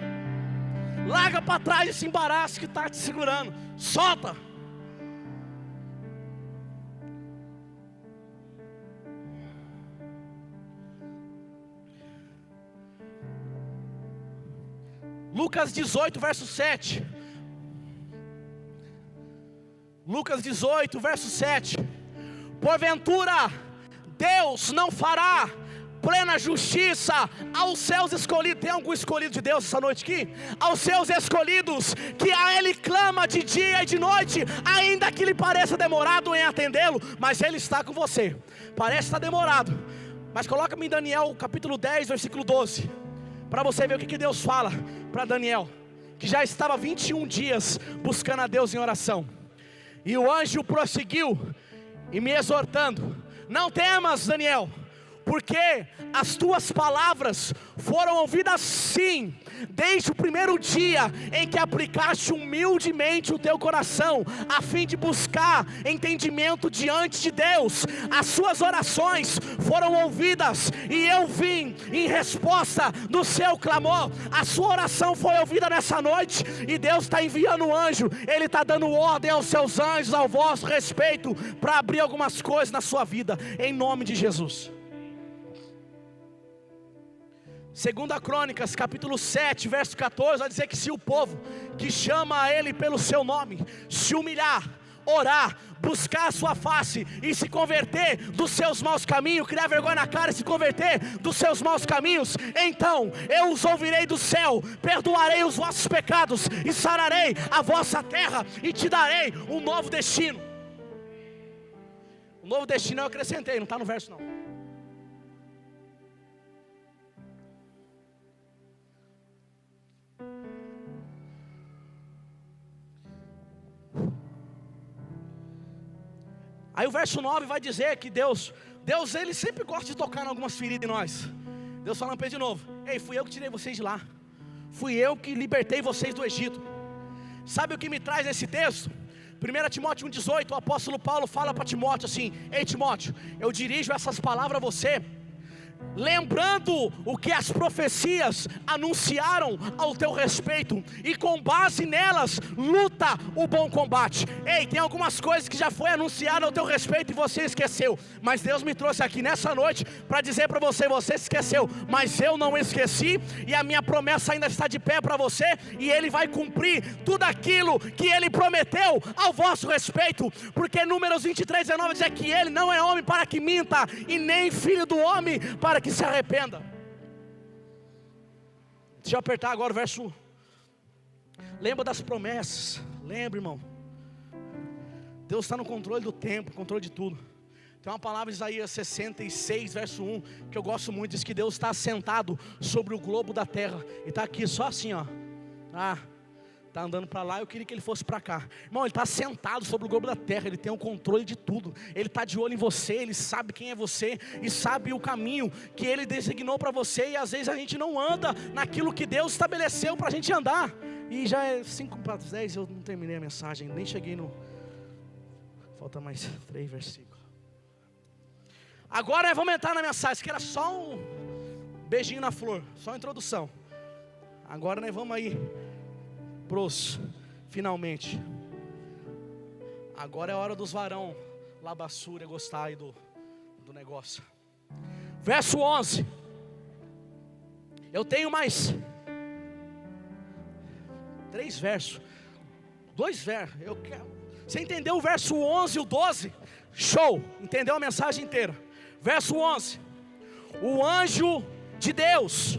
Larga para trás esse embaraço que está te segurando. Solta. Lucas 18, verso 7. Lucas 18, verso 7. Porventura Deus não fará plena justiça aos seus escolhidos. Tem algum escolhido de Deus essa noite aqui? Aos seus escolhidos, que a Ele clama de dia e de noite, ainda que lhe pareça demorado em atendê-lo, mas Ele está com você. Parece estar demorado, mas coloca-me em Daniel capítulo 10, versículo 12, para você ver o que Deus fala para Daniel, que já estava 21 dias buscando a Deus em oração. E o anjo prosseguiu e me exortando: não temas, Daniel, porque as tuas palavras foram ouvidas sim, desde o primeiro dia em que aplicaste humildemente o teu coração, a fim de buscar entendimento diante de Deus. As suas orações foram ouvidas, e eu vim em resposta do seu clamor. A sua oração foi ouvida nessa noite, e Deus está enviando um anjo. Ele está dando ordem aos seus anjos ao vosso respeito, para abrir algumas coisas na sua vida, em nome de Jesus. 2 Crônicas, capítulo 7, verso 14, vai dizer que se o povo que chama a Ele pelo seu nome se humilhar, orar, buscar a sua face e se converter dos seus maus caminhos, criar vergonha na cara e se converter dos seus maus caminhos, então eu os ouvirei do céu, perdoarei os vossos pecados e sararei a vossa terra e te darei um novo destino. O novo destino eu acrescentei, não está no verso não. Aí o verso 9 vai dizer que Deus ele sempre gosta de tocar em algumas feridas em nós. Deus falando para ele de novo: ei, fui eu que tirei vocês de lá, fui eu que libertei vocês do Egito. Sabe o que me traz esse texto? 1 Timóteo 1,18, o apóstolo Paulo fala para Timóteo assim: ei Timóteo, eu dirijo essas palavras a você, lembrando o que as profecias anunciaram ao teu respeito, e com base nelas, luta o bom combate. Ei, tem algumas coisas que já foi anunciado ao teu respeito e você esqueceu, mas Deus me trouxe aqui nessa noite para dizer para você: você esqueceu, mas eu não esqueci, e a minha promessa ainda está de pé para você, e Ele vai cumprir tudo aquilo que Ele prometeu ao vosso respeito, porque Números 23:19 diz que Ele não é homem para que minta, e nem filho do homem para que se arrependa. Deixa eu apertar agora o verso 1. Lembra das promessas. Lembra, irmão, Deus está no controle do tempo, controle de tudo. Tem uma palavra em Isaías 66 verso 1 que eu gosto muito. Diz que Deus está assentado sobre o globo da terra, e está aqui só assim, ó. Está andando para lá, eu queria que ele fosse para cá. Irmão, ele está sentado sobre o globo da terra, ele tem o controle de tudo. Ele está de olho em você, ele sabe quem é você, e sabe o caminho que ele designou para você. E às vezes a gente não anda naquilo que Deus estabeleceu para a gente andar. E já é 5:10, eu não terminei a mensagem, nem cheguei no... Falta mais 3 versículos. Agora vamos entrar na mensagem, que era só um beijinho na flor, só uma introdução. Agora nós vamos aí pros finalmente. Agora é a hora dos varão labassúria gostar aí do negócio. Verso 11. Eu tenho mais 3 versos, 2 versos. Eu quero. Você entendeu o verso 11 e o 12? Show, entendeu a mensagem inteira. Verso 11. O anjo de Deus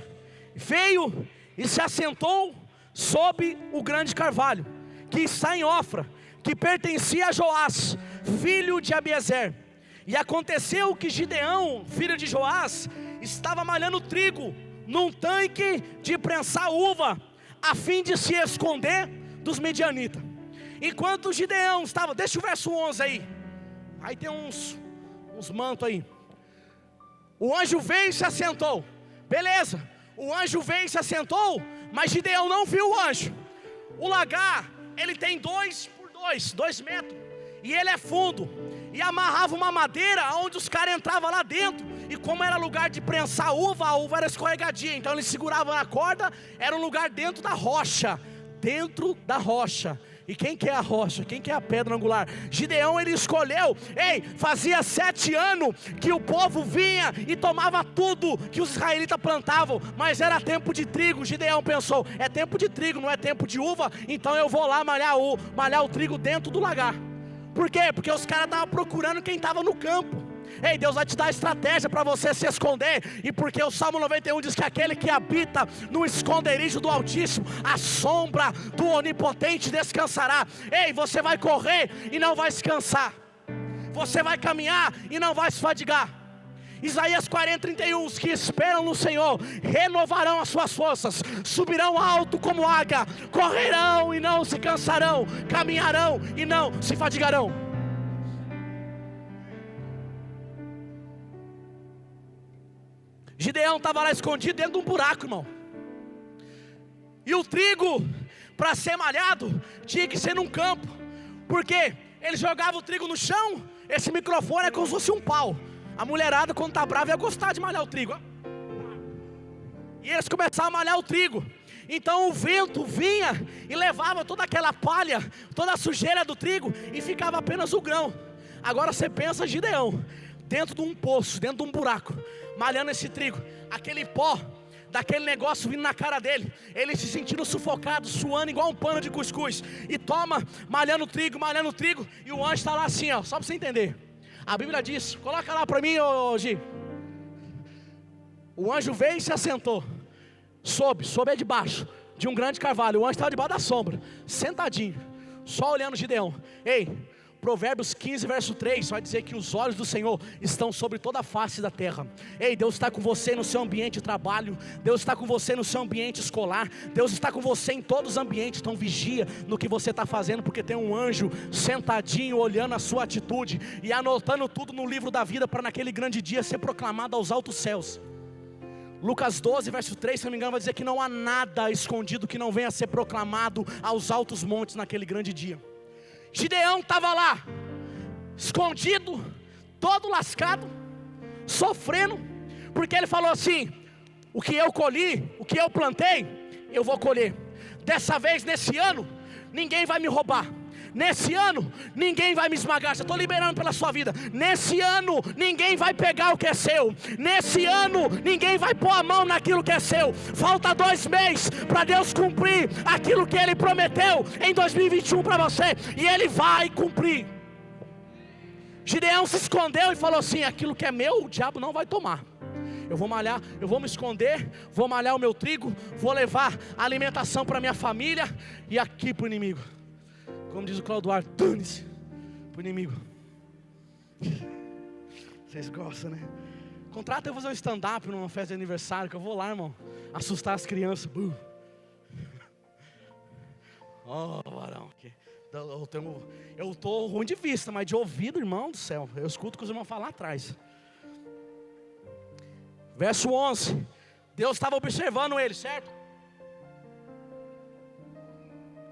veio e se assentou sob o grande carvalho, que está em Ofra, que pertencia a Joás, filho de Abiezer. E aconteceu que Gideão, filho de Joás, estava malhando trigo num tanque de prensar uva, a fim de se esconder dos medianitas. Enquanto Gideão estava, deixa o verso 11 aí tem uns mantos aí. O anjo veio e se assentou, beleza, o anjo veio e se assentou, mas Gideão não viu o anjo. O lagar, ele tem 2 por 2 metros, e ele é fundo, e amarrava uma madeira onde os caras entravam lá dentro. E como era lugar de prensar uva, a uva era escorregadia, então eles seguravam a corda. Era um lugar dentro da rocha, E quem que é a rocha? Quem que é a pedra angular? Gideão, ele escolheu. Fazia 7 anos que o povo vinha e tomava tudo que os israelitas plantavam, mas era tempo de trigo. Gideão pensou: é tempo de trigo, não é tempo de uva, então eu vou lá malhar o trigo dentro do lagar. Por quê? Porque os caras estavam procurando quem estava no campo. Deus vai te dar estratégia para você se esconder. E porque o Salmo 91 diz que aquele que habita no esconderijo do Altíssimo, a sombra do Onipotente descansará. Você vai correr e não vai se cansar, você vai caminhar e não vai se fadigar. Isaías 40:31, os que esperam no Senhor renovarão as suas forças, subirão alto como águia, correrão e não se cansarão, caminharão e não se fadigarão. Gideão estava lá escondido dentro de um buraco, irmão. E o trigo, para ser malhado, tinha que ser num campo. Porque ele jogava o trigo no chão. Esse microfone é como se fosse um pau. A mulherada, quando está brava, ia gostar de malhar o trigo. E eles começavam a malhar o trigo. Então o vento vinha e levava toda aquela palha, toda a sujeira do trigo, e ficava apenas o grão. Agora você pensa Gideão, dentro de um poço, dentro de um buraco, malhando esse trigo, aquele pó daquele negócio vindo na cara dele, ele se sentindo sufocado, suando igual um pano de cuscuz, e malhando o trigo, e o anjo está lá assim, ó, só para você entender. A Bíblia diz, coloca lá para mim, Gi. O anjo veio e se assentou, sob é debaixo de um grande carvalho. O anjo estava debaixo da sombra, sentadinho, só olhando Gideão. Provérbios 15, verso 3, vai dizer que os olhos do Senhor estão sobre toda a face da terra. Deus está com você no seu ambiente de trabalho, Deus está com você no seu ambiente escolar, Deus está com você em todos os ambientes. Então vigia no que você está fazendo, porque tem um anjo sentadinho, olhando a sua atitude e anotando tudo no livro da vida, para naquele grande dia ser proclamado aos altos céus. Lucas 12, verso 3, se não me engano, vai dizer que não há nada escondido que não venha a ser proclamado aos altos montes naquele grande dia. Gideão estava lá, escondido, todo lascado, sofrendo, Porque ele falou assim: o que eu colhi, o que eu plantei, eu vou colher. Dessa vez, nesse ano, ninguém vai me roubar. Nesse ano, ninguém vai me esmagar. Já estou liberando pela sua vida. Nesse ano, ninguém vai pegar o que é seu. Nesse ano, ninguém vai pôr a mão naquilo que é seu. Falta 2 meses para Deus cumprir aquilo que Ele prometeu em 2021 para você. E Ele vai cumprir. Gideão se escondeu e falou assim: aquilo que é meu, o diabo não vai tomar. Eu vou malhar, eu vou me esconder, vou malhar o meu trigo, vou levar alimentação para minha família e aqui para o inimigo. Como diz o Cláudio Duarte, dane-se para o inimigo. Vocês gostam, né? Contrata eu fazer um stand-up numa festa de aniversário, que eu vou lá, irmão, assustar as crianças. Oh, varão, eu estou ruim de vista, mas de ouvido, irmão do céu, eu escuto o que os irmãos falam lá atrás. Verso 11, Deus estava observando ele, certo?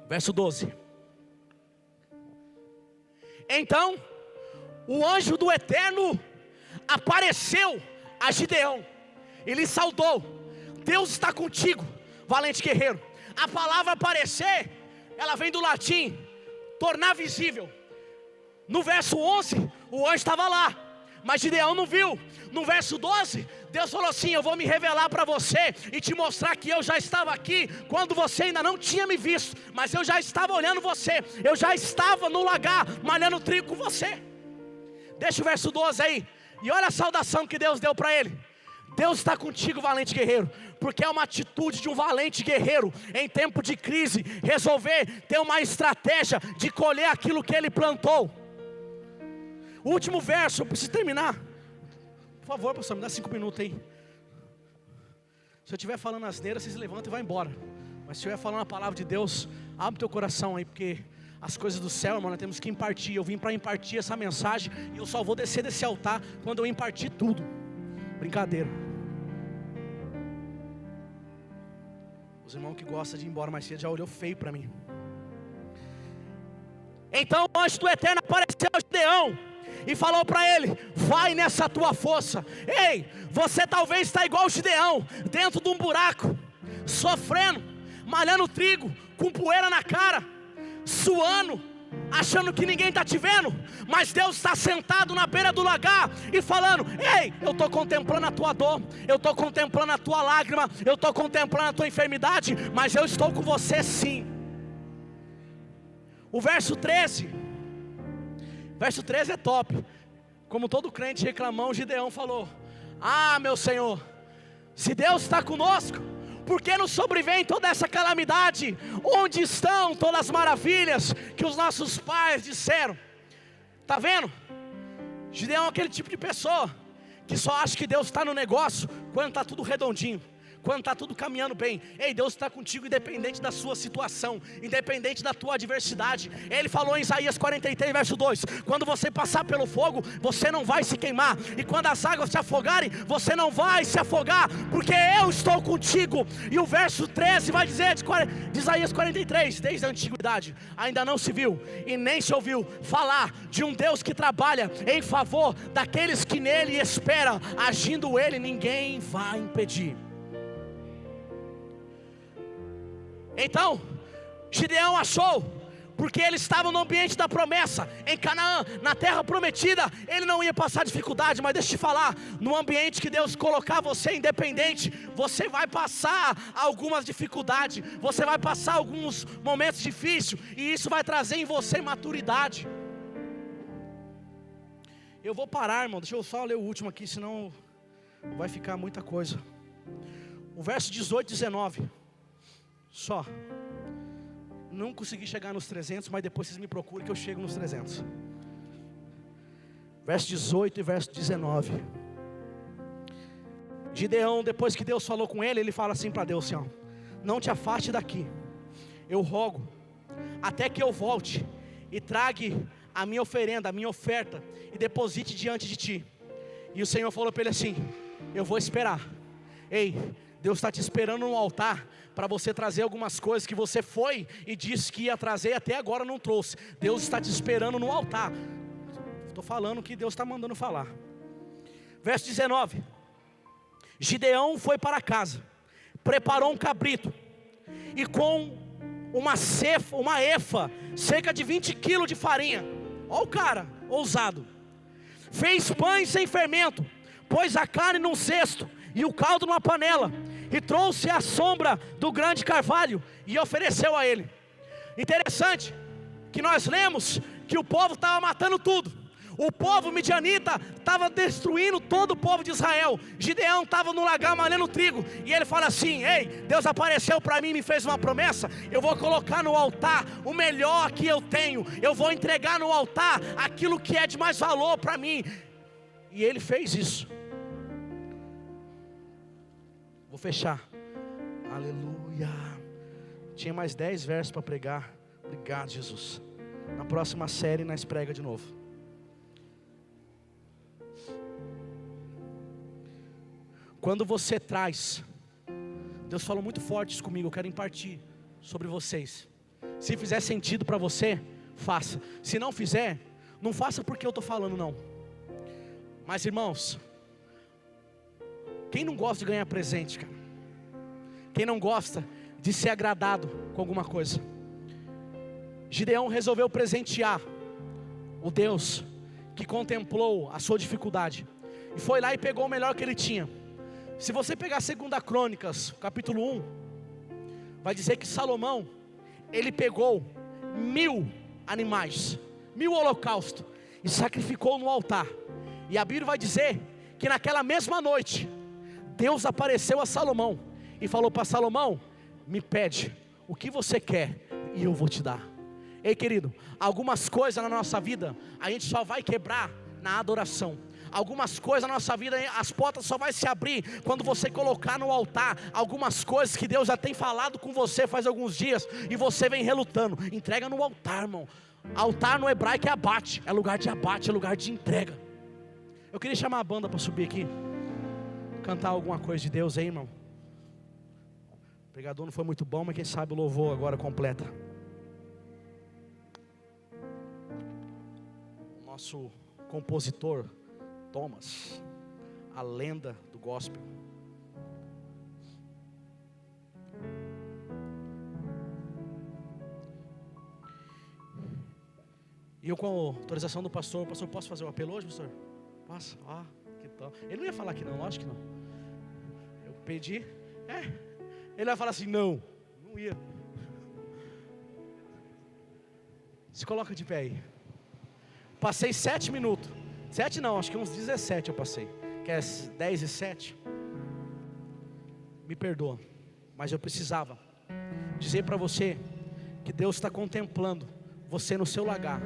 Verso 12. Então, o anjo do Eterno apareceu a Gideão, ele saudou: Deus está contigo, valente guerreiro. A palavra aparecer, ela vem do latim, tornar visível. No verso 11, o anjo estava lá, mas Gideão não viu. No verso 12, Deus falou assim: eu vou me revelar para você e te mostrar que eu já estava aqui quando você ainda não tinha me visto, mas eu já estava olhando você, eu já estava no lagar malhando trigo com você. Deixa o verso 12 aí, e olha a saudação que Deus deu para ele: Deus está contigo, valente guerreiro. Porque é uma atitude de um valente guerreiro, em tempo de crise, resolver ter uma estratégia de colher aquilo que ele plantou. O último verso, eu preciso terminar. Por favor, pastor, me dá 5 minutos aí. Se eu estiver falando asneira, vocês levantam e vão embora. Mas se eu estiver falando a palavra de Deus, abre teu coração aí, porque as coisas do céu, irmão, nós temos que impartir. Eu vim para impartir essa mensagem, e eu só vou descer desse altar quando eu impartir tudo. Brincadeira. Os irmãos que gostam de ir embora mais cedo já olhou feio para mim. Então o anjo do Eterno apareceu a Gideão e falou para ele: vai nessa tua força. Ei, você talvez está igual o Gideão, dentro de um buraco, sofrendo, malhando trigo, com poeira na cara, suando, achando que ninguém está te vendo, mas Deus está sentado na beira do lagar e falando: ei, eu estou contemplando a tua dor, eu estou contemplando a tua lágrima, eu estou contemplando a tua enfermidade, mas eu estou com você sim. O verso 13 é top. Como todo crente reclamão, Gideão falou: ah, meu Senhor, se Deus está conosco, por que nos sobrevém toda essa calamidade? Onde estão todas as maravilhas que os nossos pais disseram? Está vendo? Gideão é aquele tipo de pessoa que só acha que Deus está no negócio quando está tudo redondinho, quando está tudo caminhando bem. Ei, Deus está contigo independente da sua situação, independente da tua adversidade. Ele falou em Isaías 43 verso 2: quando você passar pelo fogo, você não vai se queimar, e quando as águas te afogarem, você não vai se afogar, porque eu estou contigo. E o verso 13 vai dizer de Isaías 43: desde a antiguidade ainda não se viu e nem se ouviu falar de um Deus que trabalha em favor daqueles que nele esperam, agindo ele, ninguém vai impedir. Então, Gideão achou, porque ele estava no ambiente da promessa, em Canaã, na terra prometida, ele não ia passar dificuldade. Mas deixa eu te falar, no ambiente que Deus colocar você independente, você vai passar algumas dificuldades, você vai passar alguns momentos difíceis, e isso vai trazer em você maturidade. Eu vou parar, irmão, deixa eu só ler o último aqui, senão vai ficar muita coisa. O verso 18 e 19 só. Não consegui chegar nos 300, mas depois vocês me procurem que eu chego nos 300. Verso 18 e verso 19. Gideão, depois que Deus falou com ele, ele fala assim para Deus assim, ó: não te afaste daqui, eu rogo, até que eu volte e trague a minha oferenda, a minha oferta, e deposite diante de ti. E o Senhor falou para ele assim: eu vou esperar. Ei, Deus está te esperando no altar, para você trazer algumas coisas que você foi e disse que ia trazer e até agora não trouxe. Deus está te esperando no altar. Estou falando o que Deus está mandando falar. Verso 19: Gideão foi para casa, preparou um cabrito, e com uma efa, cerca de 20 quilos de farinha, olha o cara, ousado, fez pães sem fermento, pôs a carne num cesto, e o caldo numa panela, e trouxe à sombra do grande carvalho, e ofereceu a ele. Interessante, que nós lemos, que o povo estava matando tudo, o povo midianita estava destruindo todo o povo de Israel. Gideão estava no lagar malhando trigo, e ele fala assim: ei, Deus apareceu para mim e me fez uma promessa, eu vou colocar no altar o melhor que eu tenho, eu vou entregar no altar aquilo que é de mais valor para mim. E ele fez isso. Vou fechar. Aleluia. Tinha mais 10 versos para pregar. Obrigado, Jesus. Na próxima série nós prega de novo. Quando você traz, Deus falou muito forte isso comigo, eu quero impartir sobre vocês. Se fizer sentido para você, faça. Se não fizer, não faça porque eu estou falando, não. Mas irmãos, quem não gosta de ganhar presente, cara? Quem não gosta de ser agradado com alguma coisa? Gideão resolveu presentear o Deus que contemplou a sua dificuldade, e foi lá e pegou o melhor que ele tinha. Se você pegar 2 Crônicas, capítulo 1, vai dizer que Salomão, ele pegou 1000 animais, 1000 holocaustos, e sacrificou no altar. E a Bíblia vai dizer que naquela mesma noite, Deus apareceu a Salomão, e falou para Salomão: me pede o que você quer, e eu vou te dar. Ei querido, algumas coisas na nossa vida, a gente só vai quebrar na adoração. Algumas coisas na nossa vida, as portas só vai se abrir quando você colocar no altar algumas coisas que Deus já tem falado com você faz alguns dias, e você vem relutando. Entrega no altar, irmão. Altar no hebraico é abate, é lugar de abate, é lugar de entrega. Eu queria chamar a banda para subir aqui, cantar alguma coisa de Deus aí, irmão. O pregador não foi muito bom, mas quem sabe o louvor agora completa. Nosso compositor Thomas, a lenda do gospel. E eu, com a autorização do pastor, posso fazer o apelo hoje, pastor? Posso? Que tal? Ele não ia falar que não, lógico que não. Eu pedi, ele vai falar assim, não ia. Se coloca de pé aí. Passei 7 minutos. 7 não, acho que uns 17 eu passei. Que é 10 e 7. Me perdoa, mas eu precisava dizer para você que Deus está contemplando você no seu lagar,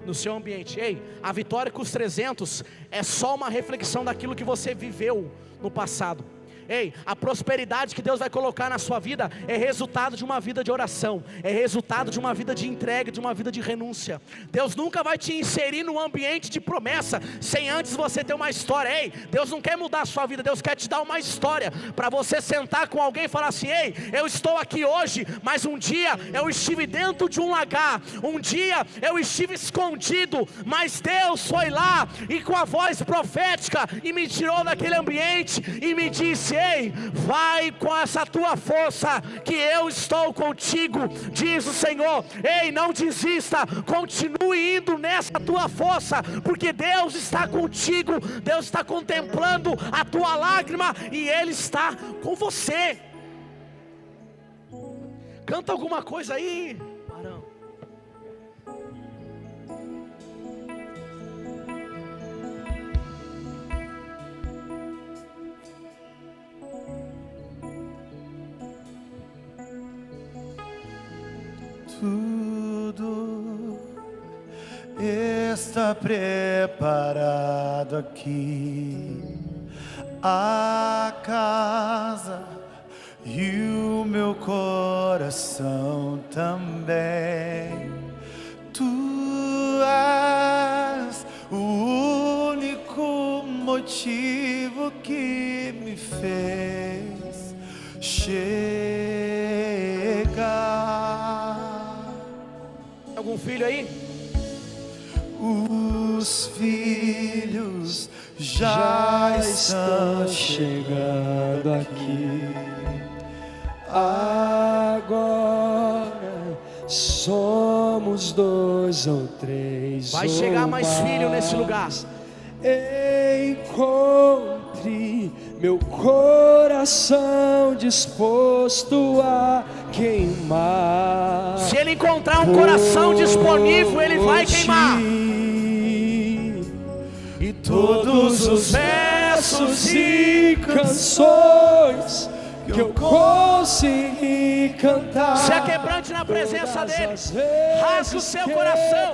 no seu ambiente. Ei, a vitória com os 300 é só uma reflexão daquilo que você viveu no passado. Ei, a prosperidade que Deus vai colocar na sua vida é resultado de uma vida de oração, é resultado de uma vida de entrega, de uma vida de renúncia. Deus nunca vai te inserir num ambiente de promessa sem antes você ter uma história. Ei, Deus não quer mudar a sua vida, Deus quer te dar uma história para você sentar com alguém e falar assim: ei, eu estou aqui hoje, mas um dia eu estive dentro de um lagar, um dia eu estive escondido, mas Deus foi lá e com a voz profética e me tirou daquele ambiente e me disse: ei, vai com essa tua força, que eu estou contigo, diz o Senhor. Ei, não desista, continue indo nessa tua força, porque Deus está contigo, Deus está contemplando a tua lágrima e Ele está com você. Canta alguma coisa aí, Arão. Tudo está preparado aqui, a casa e o meu coração também. Tu és o único motivo que me fez chegar. Algum filho aí? Os filhos já estão chegando aqui. Agora somos 2 ou 3. Vai chegar mais filho nesse lugar. Encontre meu coração disposto a queimar. Se ele encontrar um coração disponível, ele vai queimar. E todos os versos e canções que eu consegui cantar, se aquebrante na presença dele, rasgue o seu coração,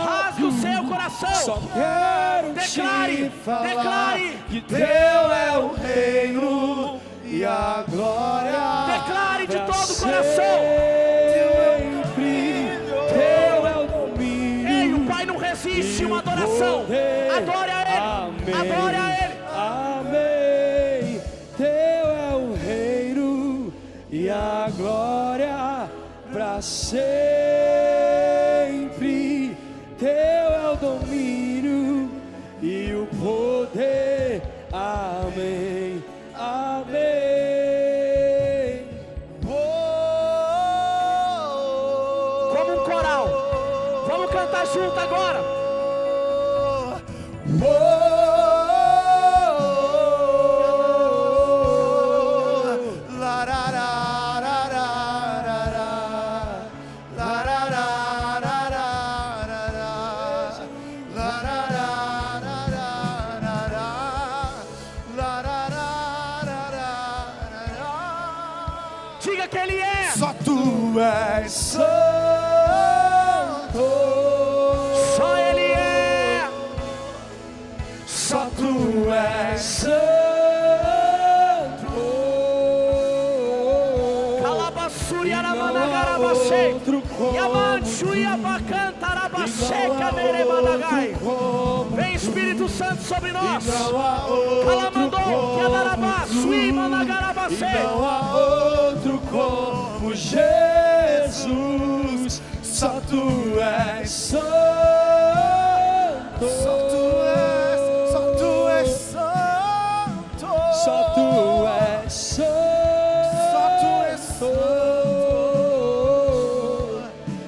rasgue o seu coração. Só quero declare, te falar declare que teu é o reino e a glória. Declare de todo o coração. Teu é o domínio. Ei, o Pai não resiste uma adoração. Adore a Ele. Amém. Adore a Ele. Amém. Teu é o reino e a glória para sempre. Teu é o domínio e o poder. Amém. Amém. Como um coral. Vamos cantar junto agora. Diga que Ele é. Só tu és santo. Só Ele é. Só tu és santo. Calabaçuri aramanagarabashe. Yamanchu yabacantarabashe canerebadagai. Vem Espírito Santo sobre nós. Calamandou que adarabassu imanagarabashe. Não há outro como Jesus. Só tu és santo. Só tu és santo. Só tu és santo. Só tu és santo.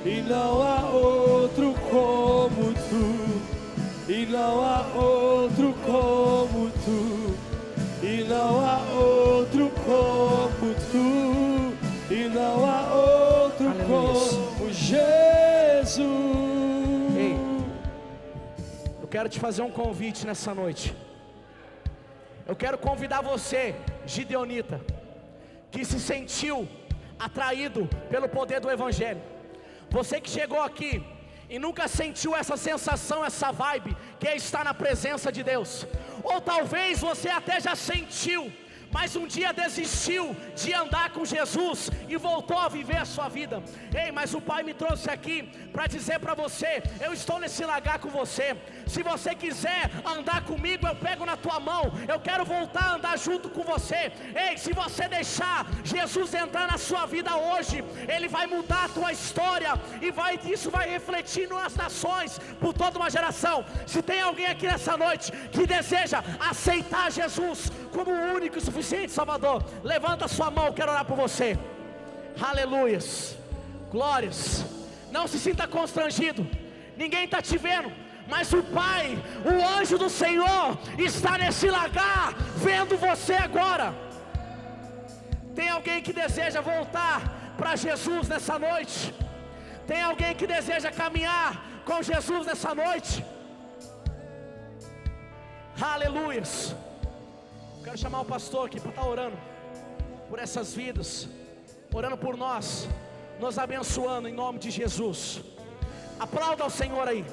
E não há outro como tu. E não há outro como tu. E não há outro como tu. E não há outro como Jesus. Ei, eu quero te fazer um convite nessa noite. Eu quero convidar você, gideonita, que se sentiu atraído pelo poder do Evangelho. Você que chegou aqui e nunca sentiu essa sensação, essa vibe, que é estar na presença de Deus. Ou talvez você até já sentiu, mas um dia desistiu de andar com Jesus e voltou a viver a sua vida. Ei, mas o Pai me trouxe aqui para dizer para você: eu estou nesse lagar com você. Se você quiser andar comigo, eu pego na tua mão. Eu quero voltar a andar junto com você. Ei, se você deixar Jesus entrar na sua vida hoje, Ele vai mudar a tua história e isso vai refletir nas nações por toda uma geração. Se tem alguém aqui nessa noite que deseja aceitar Jesus como o único e suficiente Salvador, levanta a sua mão, eu quero orar por você. Aleluias, glórias. Não se sinta constrangido, ninguém está te vendo, mas o Pai, o anjo do Senhor está nesse lagar, vendo você agora. Tem alguém que deseja voltar para Jesus nessa noite? Tem alguém que deseja caminhar com Jesus nessa noite? Aleluias. Quero chamar o pastor aqui para estar orando por essas vidas, orando por nós, nos abençoando em nome de Jesus. Aplauda ao Senhor aí.